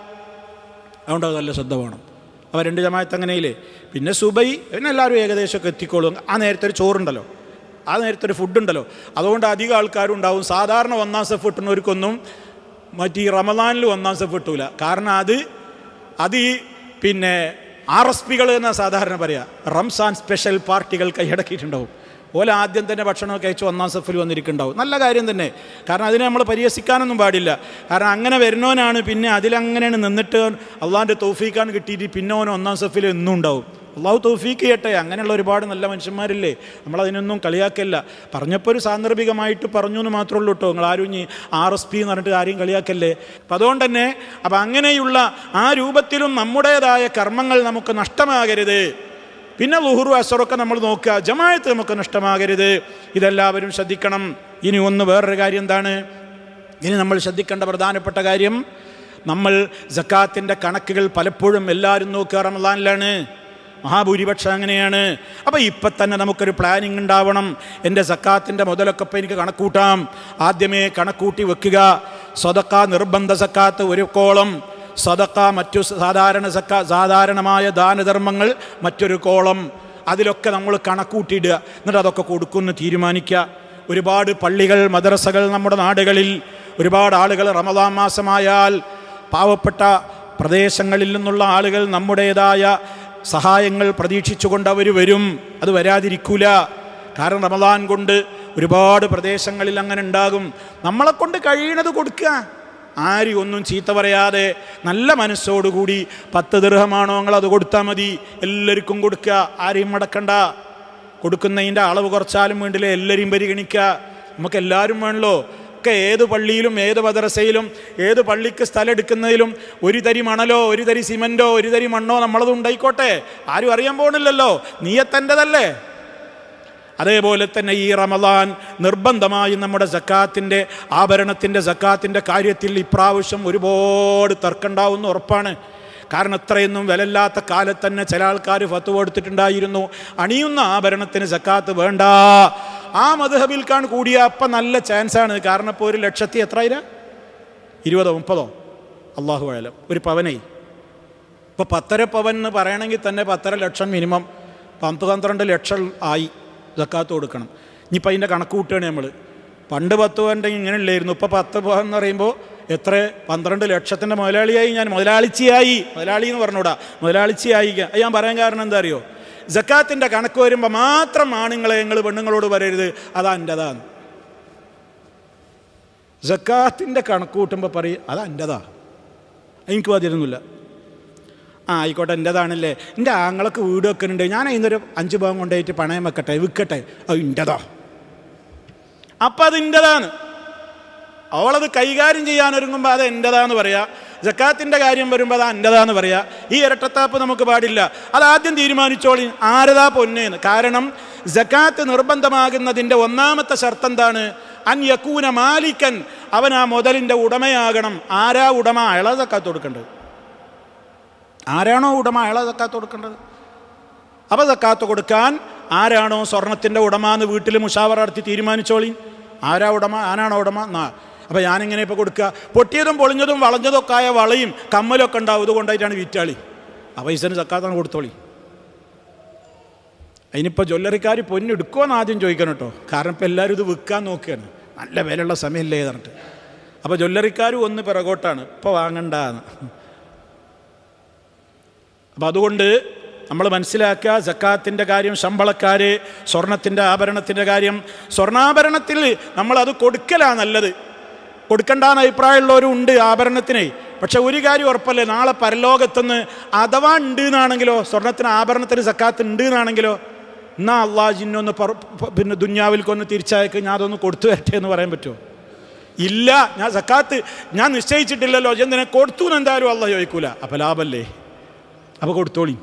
അതുകൊണ്ട് അത് നല്ല ശ്രദ്ധ വേണം. അപ്പോൾ 2 ജമാഅത്ത് അങ്ങനെയില്ലേ. പിന്നെ സുബൈ പിന്നെ എല്ലാവരും ഏകദേശമൊക്കെ എത്തിക്കോളും. ആ നേരത്തെ ഒരു ചോറുണ്ടല്ലോ, ആ നേരത്തെ ഒരു ഫുഡുണ്ടല്ലോ. അതുകൊണ്ട് അധികം ആൾക്കാരും ഉണ്ടാവും. സാധാരണ 1-ാം സഫ് കിട്ടുന്നവർക്കൊന്നും മറ്റേ ഈ റമദാനിൽ 1-ാം സഫ് കിട്ടൂല. കാരണം അത് ഈ RSPകൾ എന്നാ സാധാരണ പറയുക. റംസാൻ സ്പെഷ്യൽ പാർട്ടികൾ കൈയടക്കിയിട്ടുണ്ടാവും. ഓല ആദ്യം തന്നെ ഭക്ഷണമൊക്കെ കഴിച്ച് 1-ാം സഫിൽ വന്നിരിക്കുന്നുണ്ടാവും. നല്ല കാര്യം തന്നെ. കാരണം അതിനെ നമ്മൾ പരിഹസിക്കാനൊന്നും പാടില്ല. കാരണം അങ്ങനെ വരുന്നവനാണ് പിന്നെ അതിലങ്ങനെയാണ് നിന്നിട്ട് അള്ളാഹിൻ്റെ തൗഫീഖാണ് കിട്ടിയിട്ട് പിന്നെ ഓൻ 1-ാം സഫിൽ എന്നും ഉണ്ടാവും. അള്ളാഹു തൗഫീഖ് ചെയ്യട്ടെ. അങ്ങനെയുള്ള ഒരുപാട് നല്ല മനുഷ്യന്മാരില്ലേ. നമ്മളതിനൊന്നും കളിയാക്കല്ല. പറഞ്ഞപ്പോൾ ഒരു സാന്ദർഭികമായിട്ട് പറഞ്ഞു എന്ന് മാത്രമേ ഉള്ളൂ കേട്ടോ. നിങ്ങൾ ആരും ഇനി RSP എന്ന് പറഞ്ഞിട്ട് ആരെയും കളിയാക്കല്ലേ. അപ്പം അതുകൊണ്ട് തന്നെ അങ്ങനെയുള്ള ആ രൂപത്തിലും നമ്മുടേതായ കർമ്മങ്ങൾ നമുക്ക് നഷ്ടമാകരുത്. പിന്നെ ളുഹുർ അസ്റൊക്കെ നമ്മൾ നോക്കുക, ജമാഅത്ത് നമുക്ക് നഷ്ടമാകരുത്. ഇതെല്ലാവരും ശ്രദ്ധിക്കണം. ഇനി വേറൊരു കാര്യം എന്താണ്? ഇനി നമ്മൾ ശ്രദ്ധിക്കേണ്ട പ്രധാനപ്പെട്ട കാര്യം, നമ്മൾ സക്കാത്തിൻ്റെ കണക്കുകൾ പലപ്പോഴും എല്ലാവരും നോക്കുക റമദാനിലാണ്. മഹാഭൂരിപക്ഷം അങ്ങനെയാണ്. അപ്പോൾ ഇപ്പം തന്നെ നമുക്കൊരു പ്ലാനിങ് ഉണ്ടാവണം. എൻ്റെ സക്കാത്തിൻ്റെ മുതലൊക്കെ ഇപ്പം എനിക്ക് കണക്കൂട്ടാം. ആദ്യമേ കണക്കൂട്ടി വെക്കുക. സ്വതക്ക നിർബന്ധ സക്കാത്ത് ഒരു കോളം, സദക്ക മറ്റു സാധാരണമായ ദാനധർമ്മങ്ങൾ മറ്റൊരു കോളം. അതിലൊക്കെ നമ്മൾ കണക്കൂട്ടിയിടുക. എന്നിട്ട് അതൊക്കെ കൊടുക്കുമെന്ന് തീരുമാനിക്കുക. ഒരുപാട് പള്ളികൾ, മദ്രസകൾ നമ്മുടെ നാടുകളിൽ, ഒരുപാട് ആളുകൾ റമദാൻ മാസമായാൽ പാവപ്പെട്ട പ്രദേശങ്ങളിൽ നിന്നുള്ള ആളുകൾ നമ്മുടേതായ സഹായങ്ങൾ പ്രതീക്ഷിച്ചുകൊണ്ട് അവർ വരും. അത് വരാതിരിക്കൂല. കാരണം റമദാൻ കൊണ്ട് ഒരുപാട് പ്രദേശങ്ങളിൽ അങ്ങനെ ഉണ്ടാകും. നമ്മളെക്കൊണ്ട് കഴിയണത് കൊടുക്കുക. ആരും ഒന്നും ചീത്ത പറയാതെ നല്ല മനസ്സോടുകൂടി 10 ദിർഹമാണോ നിങ്ങൾ അത് കൊടുത്താൽ മതി, എല്ലാവർക്കും കൊടുക്കുക, ആരെയും മടക്കണ്ട. കൊടുക്കുന്നതിൻ്റെ അളവ് കുറച്ചാലും വേണ്ടില്ല, എല്ലാവരെയും പരിഗണിക്കുക. നമുക്കെല്ലാവരും വേണമല്ലോ. ഒക്കെ ഏത് പള്ളിയിലും ഏത് മദ്രസയിലും ഏത് പള്ളിക്ക് സ്ഥലം എടുക്കുന്നതിലും ഒരു തരി മണലോ ഒരു തരി സിമൻറ്റോ ഒരു തരി മണ്ണോ നമ്മളത് ഉണ്ടായിക്കോട്ടെ, ആരും അറിയാൻ പോകുന്നില്ലല്ലോ, നീയത്തെൻ്റെതല്ലേ. അതേപോലെ തന്നെ ഈ റമദാൻ നിർബന്ധമായും നമ്മുടെ സക്കാത്തിൻ്റെ ആഭരണത്തിൻ്റെ സക്കാത്തിൻ്റെ കാര്യത്തിൽ ഇപ്രാവശ്യം ഒരുപാട് തർക്കമുണ്ടാവുമെന്ന് ഉറപ്പാണ്. കാരണം ഇത്രയൊന്നും വിലയില്ലാത്ത കാലത്ത് തന്നെ ചില ആൾക്കാർ ഫത്വ എടുത്തിട്ടുണ്ടായിരുന്നു, അണിയുന്ന ആഭരണത്തിന് സക്കാത്ത് വേണ്ട. ആ മദ്ഹബിൽക്കാൻ കൂടിയ അപ്പം നല്ല ചാൻസാണ്. കാരണം ഇപ്പോൾ 1 ലക്ഷത്തി എത്രയിരം 20 30 അള്ളാഹു ആയാലും ഒരു പവനായി. ഇപ്പോൾ 10.5 പവൻ എന്ന് പറയണമെങ്കിൽ തന്നെ 10.5 ലക്ഷം മിനിമം 12 ലക്ഷം ആയി സക്കാത്ത് കൊടുക്കണം. ഇനിയിപ്പോൾ അതിൻ്റെ കണക്ക് കൂട്ടുകയാണ് നമ്മൾ. പണ്ട് 10 പവൻ്റെ ഇങ്ങനെ ഇല്ലായിരുന്നു, ഇപ്പോൾ 10 പവൻ എന്ന് പറയുമ്പോൾ എത്ര 12 ലക്ഷത്തിൻ്റെ മുതലാളിയായി ഞാൻ. മുതലാളിച്ചിയായി, മുതലാളി എന്ന് പറഞ്ഞൂടാ, മുതലാളിച്ചിയായി. അത് ഞാൻ പറയാൻ കാരണം എന്താ അറിയോ, സക്കാത്തിൻ്റെ കണക്ക് വരുമ്പോൾ മാത്രം ആണുങ്ങളെ നിങ്ങൾ പെണ്ണുങ്ങളോട് പറയരുത് അതാ എൻ്റെതാണ്. സക്കാത്തിൻ്റെ കണക്ക് കൂട്ടുമ്പോൾ പറയും അതാ എൻ്റെതാ, എനിക്ക് ബാധ്യതയൊന്നുമില്ല. ആയിക്കോട്ടെ എൻ്റെതാണല്ലേ, എൻ്റെ ആങ്ങളൊക്കെ വീട് വെക്കുന്നുണ്ട്, ഞാൻ അതിനൊരു 5 ഭാഗം കൊണ്ടുപോയിട്ട് പണയം വെക്കട്ടെ, വിൽക്കട്ടെ, അത് എൻ്റെതാ. അപ്പം അത് എൻ്റെതാണ്. അവളത് കൈകാര്യം ചെയ്യാനൊരുങ്ങുമ്പോൾ അത് എൻ്റെതാന്ന് പറയാ. സക്കാത്തിൻ്റെ കാര്യം വരുമ്പോൾ അത് എൻ്റെതാന്ന് പറയാ. ഈ ഇരട്ടത്താപ്പ് നമുക്ക് പാടില്ല. അതാദ്യം തീരുമാനിച്ചോളി ആരതാ പൊന്നേന്ന്. കാരണം സക്കാത്ത് നിർബന്ധമാകുന്നതിൻ്റെ ഒന്നാമത്തെ ഷർത്ത് എന്താണ്? അൻ യകൂന മാലിക്കൻ, അവൻ ആ മുതലിൻ്റെ ഉടമയാകണം. ആരാ ഉടമ? അയാളാ സക്കാത്ത് കൊടുക്കേണ്ടത്. ആരാണോ ഉടമ അയാളാ സക്കാത്ത് കൊടുക്കേണ്ടത്. അപ്പോൾ സക്കാത്ത് കൊടുക്കാൻ ആരാണോ സ്വർണത്തിൻ്റെ ഉടമ എന്ന് വീട്ടിൽ മുഷാവറ നടത്തി തീരുമാനിച്ചോളി. ആരാ ഉടമ, ആനാണോ ഉടമ എന്നാ. അപ്പോൾ ഞാനിങ്ങനെ ഇപ്പോൾ കൊടുക്കുക, പൊട്ടിയതും പൊളിഞ്ഞതും വളഞ്ഞതൊക്കെ ആയ വളയും കമ്മലൊക്കെ ഉണ്ടാവും, ഇതുകൊണ്ടായിട്ടാണ് വിറ്റാളി. ആ പൈസന് സക്കാത്താണ് കൊടുത്തോളി. അതിനിപ്പോൾ ജ്വല്ലറിക്കാർ പൊന്നെടുക്കുമോ എന്ന് ആദ്യം ചോദിക്കണം കേട്ടോ. കാരണം ഇപ്പോൾ എല്ലാവരും ഇത് വിൽക്കാൻ നോക്കുകയാണ്, നല്ല വിലയുള്ള സമയമല്ലേ പറഞ്ഞിട്ട്. അപ്പോൾ ജ്വല്ലറിക്കാരും ഒന്ന് പിറകോട്ടാണ്, ഇപ്പോൾ വാങ്ങണ്ടെന്ന്. അപ്പം അതുകൊണ്ട് നമ്മൾ മനസ്സിലാക്കുക, സക്കാത്തിൻ്റെ കാര്യം, ശമ്പളക്കാർ, സ്വർണത്തിൻ്റെ ആഭരണത്തിൻ്റെ കാര്യം. സ്വർണ്ണാഭരണത്തിൽ നമ്മളത് കൊടുക്കലാണ് നല്ലത്. കൊടുക്കണ്ടെന്ന് അഭിപ്രായമുള്ളവരും ഉണ്ട് ആഭരണത്തിന്. പക്ഷെ ഒരു കാര്യം ഉറപ്പല്ലേ, നാളെ പരലോകത്തുനിന്ന് അഥവാ ഉണ്ട് എന്നാണെങ്കിലോ, സ്വർണത്തിന് ആഭരണത്തിന് സക്കാത്ത് ഉണ്ട് എന്നാണെങ്കിലോ, എന്നാ അള്ളാഹ് ജിന്നൊന്ന് പിന്നെ ദുന്യാവിൽക്കൊന്ന് തിരിച്ചയക്ക്, ഞാൻ അതൊന്ന് കൊടുത്തു വരട്ടെ എന്ന് പറയാൻ പറ്റുമോ? ഇല്ല, ഞാൻ സക്കാത്ത് ഞാൻ നിശ്ചയിച്ചിട്ടില്ലല്ലോ, എന്തിനെ കൊടുത്തു എന്ന് എന്തായാലും അള്ളാഹ് ചോദിക്കൂല. അപ്പോൾ ലാഭല്ലേ, അപ്പോൾ കൊടുത്തോളി.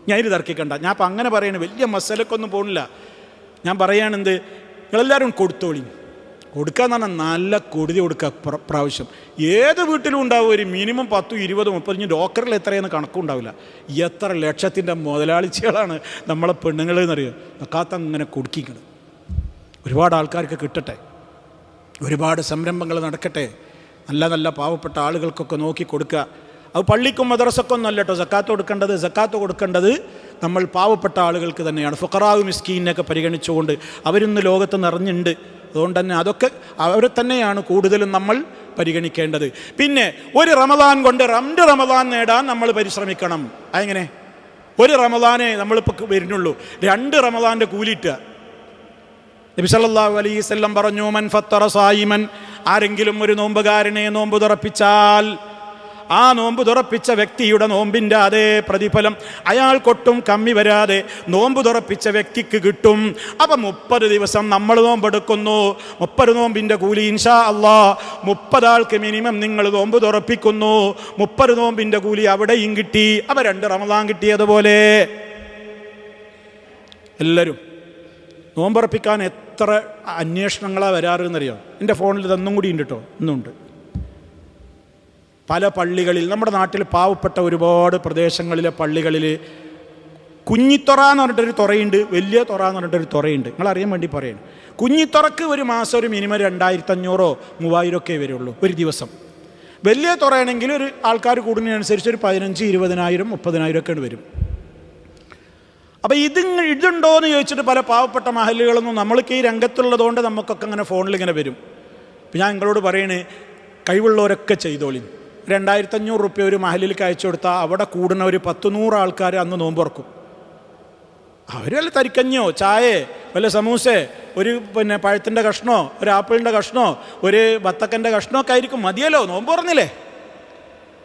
ഞാൻ ഇത് തർക്കിക്കണ്ട. ഞാൻ അപ്പം അങ്ങനെ പറയണ വലിയ മസലക്കൊന്നും പോകുന്നില്ല. ഞാൻ പറയാണെന്ത്, നിങ്ങളെല്ലാവരും കൊടുത്തോളി. കൊടുക്കാന്ന് പറഞ്ഞാൽ നല്ല കൊടുതി കൊടുക്കുക. പ്രാവശ്യം ഏത് വീട്ടിലും ഉണ്ടാവും ഒരു മിനിമം 10, 20, 30. ഡോക്കറിൽ എത്രയെന്ന് കണക്കുണ്ടാവില്ല. എത്ര ലക്ഷത്തിൻ്റെ മുതലാളിച്ചികളാണ് നമ്മളെ പെണ്ണുങ്ങൾ എന്നറിയാം. സക്കാത്ത് അങ്ങനെ കൊടുക്കിക്കണം. ഒരുപാട് ആൾക്കാർക്ക് കിട്ടട്ടെ, ഒരുപാട് സംരംഭങ്ങൾ നടക്കട്ടെ, നല്ല നല്ല പാവപ്പെട്ട ആളുകൾക്കൊക്കെ നോക്കി കൊടുക്കുക. അത് പള്ളിക്കും മദ്രസക്കൊന്നും അല്ല കേട്ടോ സക്കാത്ത് കൊടുക്കേണ്ടത്. സക്കാത്ത് കൊടുക്കേണ്ടത് നമ്മൾ പാവപ്പെട്ട ആളുകൾക്ക് തന്നെയാണ്. ഫുഖറാവ് മിസ്കീനൊക്കെ പരിഗണിച്ചുകൊണ്ട് അവരിന്ന് ലോകത്ത് നിറഞ്ഞുണ്ട്. അതുകൊണ്ട് തന്നെ അതൊക്കെ അവരെ തന്നെയാണ് കൂടുതലും നമ്മൾ പരിഗണിക്കേണ്ടത്. പിന്നെ ഒരു റമദാൻ കൊണ്ട് 2 റമദാൻ നേടാൻ നമ്മൾ പരിശ്രമിക്കണം. അതെങ്ങനെ? ഒരു റമദാനേ നമ്മളിപ്പോൾ വരുന്നുള്ളൂ, 2 റമദാൻ്റെ കൂലിട്ടുക. നബി സല്ലല്ലാഹു അലൈഹി വസല്ലം പറഞ്ഞു, മൻ ഫത്തറ സായിമൻ, ആരെങ്കിലും ഒരു നോമ്പുകാരനെ നോമ്പ് തുറപ്പിച്ചാൽ ആ നോമ്പ് തുറപ്പിച്ച വ്യക്തിയുടെ നോമ്പിൻ്റെ അതേ പ്രതിഫലം അയാൾക്കൊട്ടും കമ്മി വരാതെ നോമ്പ് തുറപ്പിച്ച വ്യക്തിക്ക് കിട്ടും. അപ്പം 30 ദിവസം നമ്മൾ നോമ്പെടുക്കുന്നു, 30 നോമ്പിൻ്റെ കൂലി ഇൻഷാ അല്ലാഹ് 30 ആൾക്ക് മിനിമം നിങ്ങൾ നോമ്പ് തുറപ്പിക്കുന്നു, 30 നോമ്പിൻ്റെ കൂലി അവിടെയും കിട്ടി. അപ്പം 2 റമദാൻ കിട്ടിയതുപോലെ. എല്ലാവരും നോമ്പുറപ്പിക്കാൻ എത്ര അന്വേഷണങ്ങളാണ് വരാറെന്നറിയാം. എൻ്റെ ഫോണിൽ ഇതൊന്നും കൂടി ഉണ്ട് കേട്ടോ, ഇന്നുണ്ട്. പല പള്ളികളിൽ, നമ്മുടെ നാട്ടിൽ പാവപ്പെട്ട ഒരുപാട് പ്രദേശങ്ങളിലെ പള്ളികളിൽ കുഞ്ഞിത്തൊറ എന്ന് പറഞ്ഞിട്ടൊരു തുറയുണ്ട്, വലിയ തുറ എന്ന് പറഞ്ഞിട്ടൊരു തുറയുണ്ട്. നിങ്ങളറിയാൻ വേണ്ടി പറയുന്നു. കുഞ്ഞിത്തുറക്ക് ഒരു മാസം ഒരു മിനിമം 2500 3000 ഒക്കെ വരുള്ളൂ ഒരു ദിവസം. വലിയ തുറയാണെങ്കിൽ ഒരു ആൾക്കാർ കൂടുന്നതിനനുസരിച്ച് ഒരു 15 20,000 30,000 ഒക്കെ വരും. അപ്പോൾ ഇതുണ്ടോ എന്ന് ചോദിച്ചിട്ട് പല പാവപ്പെട്ട മഹല്ലുകളൊന്നും നമ്മൾക്ക് ഈ രംഗത്തുള്ളതുകൊണ്ട് നമുക്കൊക്കെ അങ്ങനെ ഫോണിലിങ്ങനെ വരും. അപ്പം ഞാൻ നിങ്ങളോട് പറയണേ, കഴിവുള്ളവരൊക്കെ ചെയ്തോളി. 2500 റുപ്യ ഒരു മഹലിലേക്ക് അയച്ചു കൊടുത്താൽ അവിടെ കൂടുന്ന ഒരു 10-100 ആൾക്കാർ അന്ന് നോമ്പുറക്കും. അവർ വല്ല തരിക്കഞ്ഞോ ചായേ വല്ല സമൂസേ ഒരു പഴത്തിൻ്റെ കഷ്ണോ ഒരു ആപ്പിളിൻ്റെ കഷ്ണോ ഒരു ബത്തക്കൻ്റെ കഷ്ണോ ഒക്കെ ആയിരിക്കും, മതിയല്ലോ, നോമ്പ് തുറന്നില്ലേ.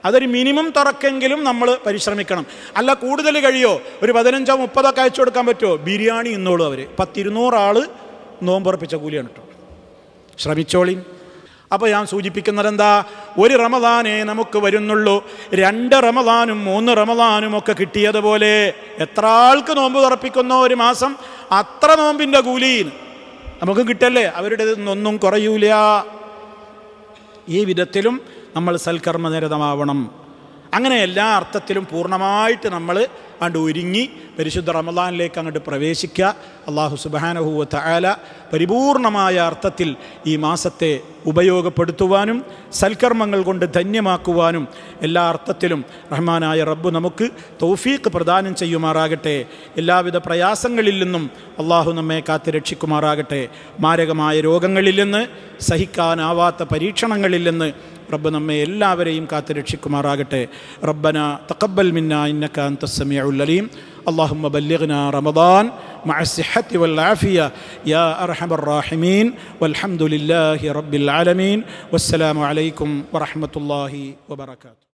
അതൊരു മിനിമം തുറക്കെങ്കിലും നമ്മൾ പരിശ്രമിക്കണം. അല്ല കൂടുതൽ കഴിയോ, ഒരു 15 30 അയച്ചു കൊടുക്കാൻ പറ്റുമോ, ബിരിയാണി ഇന്നോളൂ. അവർ 10-200 ആൾ നോമ്പുറപ്പിച്ച കൂലിയാണ് കേട്ടോ. ശ്രമിച്ചോളി. അപ്പോൾ ഞാൻ സൂചിപ്പിക്കുന്നത് എന്താ, ഒരു റമദാനേ നമുക്ക് വരുന്നുള്ളൂ. 2 റമദാനും 3 റമദാനും ഒക്കെ കിട്ടിയതുപോലെ എത്ര ആൾക്ക് നോമ്പ് തുറപ്പിക്കുന്നോ ഒരു മാസം, അത്ര നോമ്പിൻ്റെ കൂലി നമുക്ക് കിട്ടല്ലേ. അവരുടെ ഒന്നും കുറയൂല. ഈ വിധത്തിലും നമ്മൾ സൽക്കർമ്മനിരതമാവണം. അങ്ങനെ എല്ലാ അർത്ഥത്തിലും പൂർണ്ണമായിട്ട് നമ്മൾ ഒരുങ്ങി പരിശുദ്ധ റമദാനിലേക്ക് അങ്ങോട്ട് പ്രവേശിക്കുക. അല്ലാഹു സുബ്ഹാനഹു വ തആല പരിപൂർണമായ അർത്ഥത്തിൽ ഈ മാസത്തെ ഉപയോഗപ്പെടുത്തുവാനും സൽക്കർമ്മങ്ങൾ കൊണ്ട് ധന്യമാക്കുവാനും എല്ലാ അർത്ഥത്തിലും റഹ്മാനായ റബ്ബ് നമുക്ക് തൗഫീഖ് പ്രദാനം ചെയ്യുമാറാകട്ടെ. എല്ലാവിധ പ്രയാസങ്ങളിൽ നിന്നും അള്ളാഹു നമ്മെ കാത്ത് രക്ഷിക്കുമാറാകട്ടെ. മാരകമായ രോഗങ്ങളിൽ നിന്ന്, സഹിക്കാനാവാത്ത പരീക്ഷണങ്ങളിൽ നിന്ന് റബ്ബ് നമ്മെ എല്ലാവരെയും കാത്ത് രക്ഷിക്കുമാറാകട്ടെ. റബ്ബന തഖബ്ബൽ മിന്നാ ഇന്നക അൻതസ് സമീഉൽ അലീം. اللهم بلغنا رمضان مع الصحة والعافية يا أرحم الراحمين والحمد لله رب العالمين والسلام عليكم ورحمة الله وبركاته.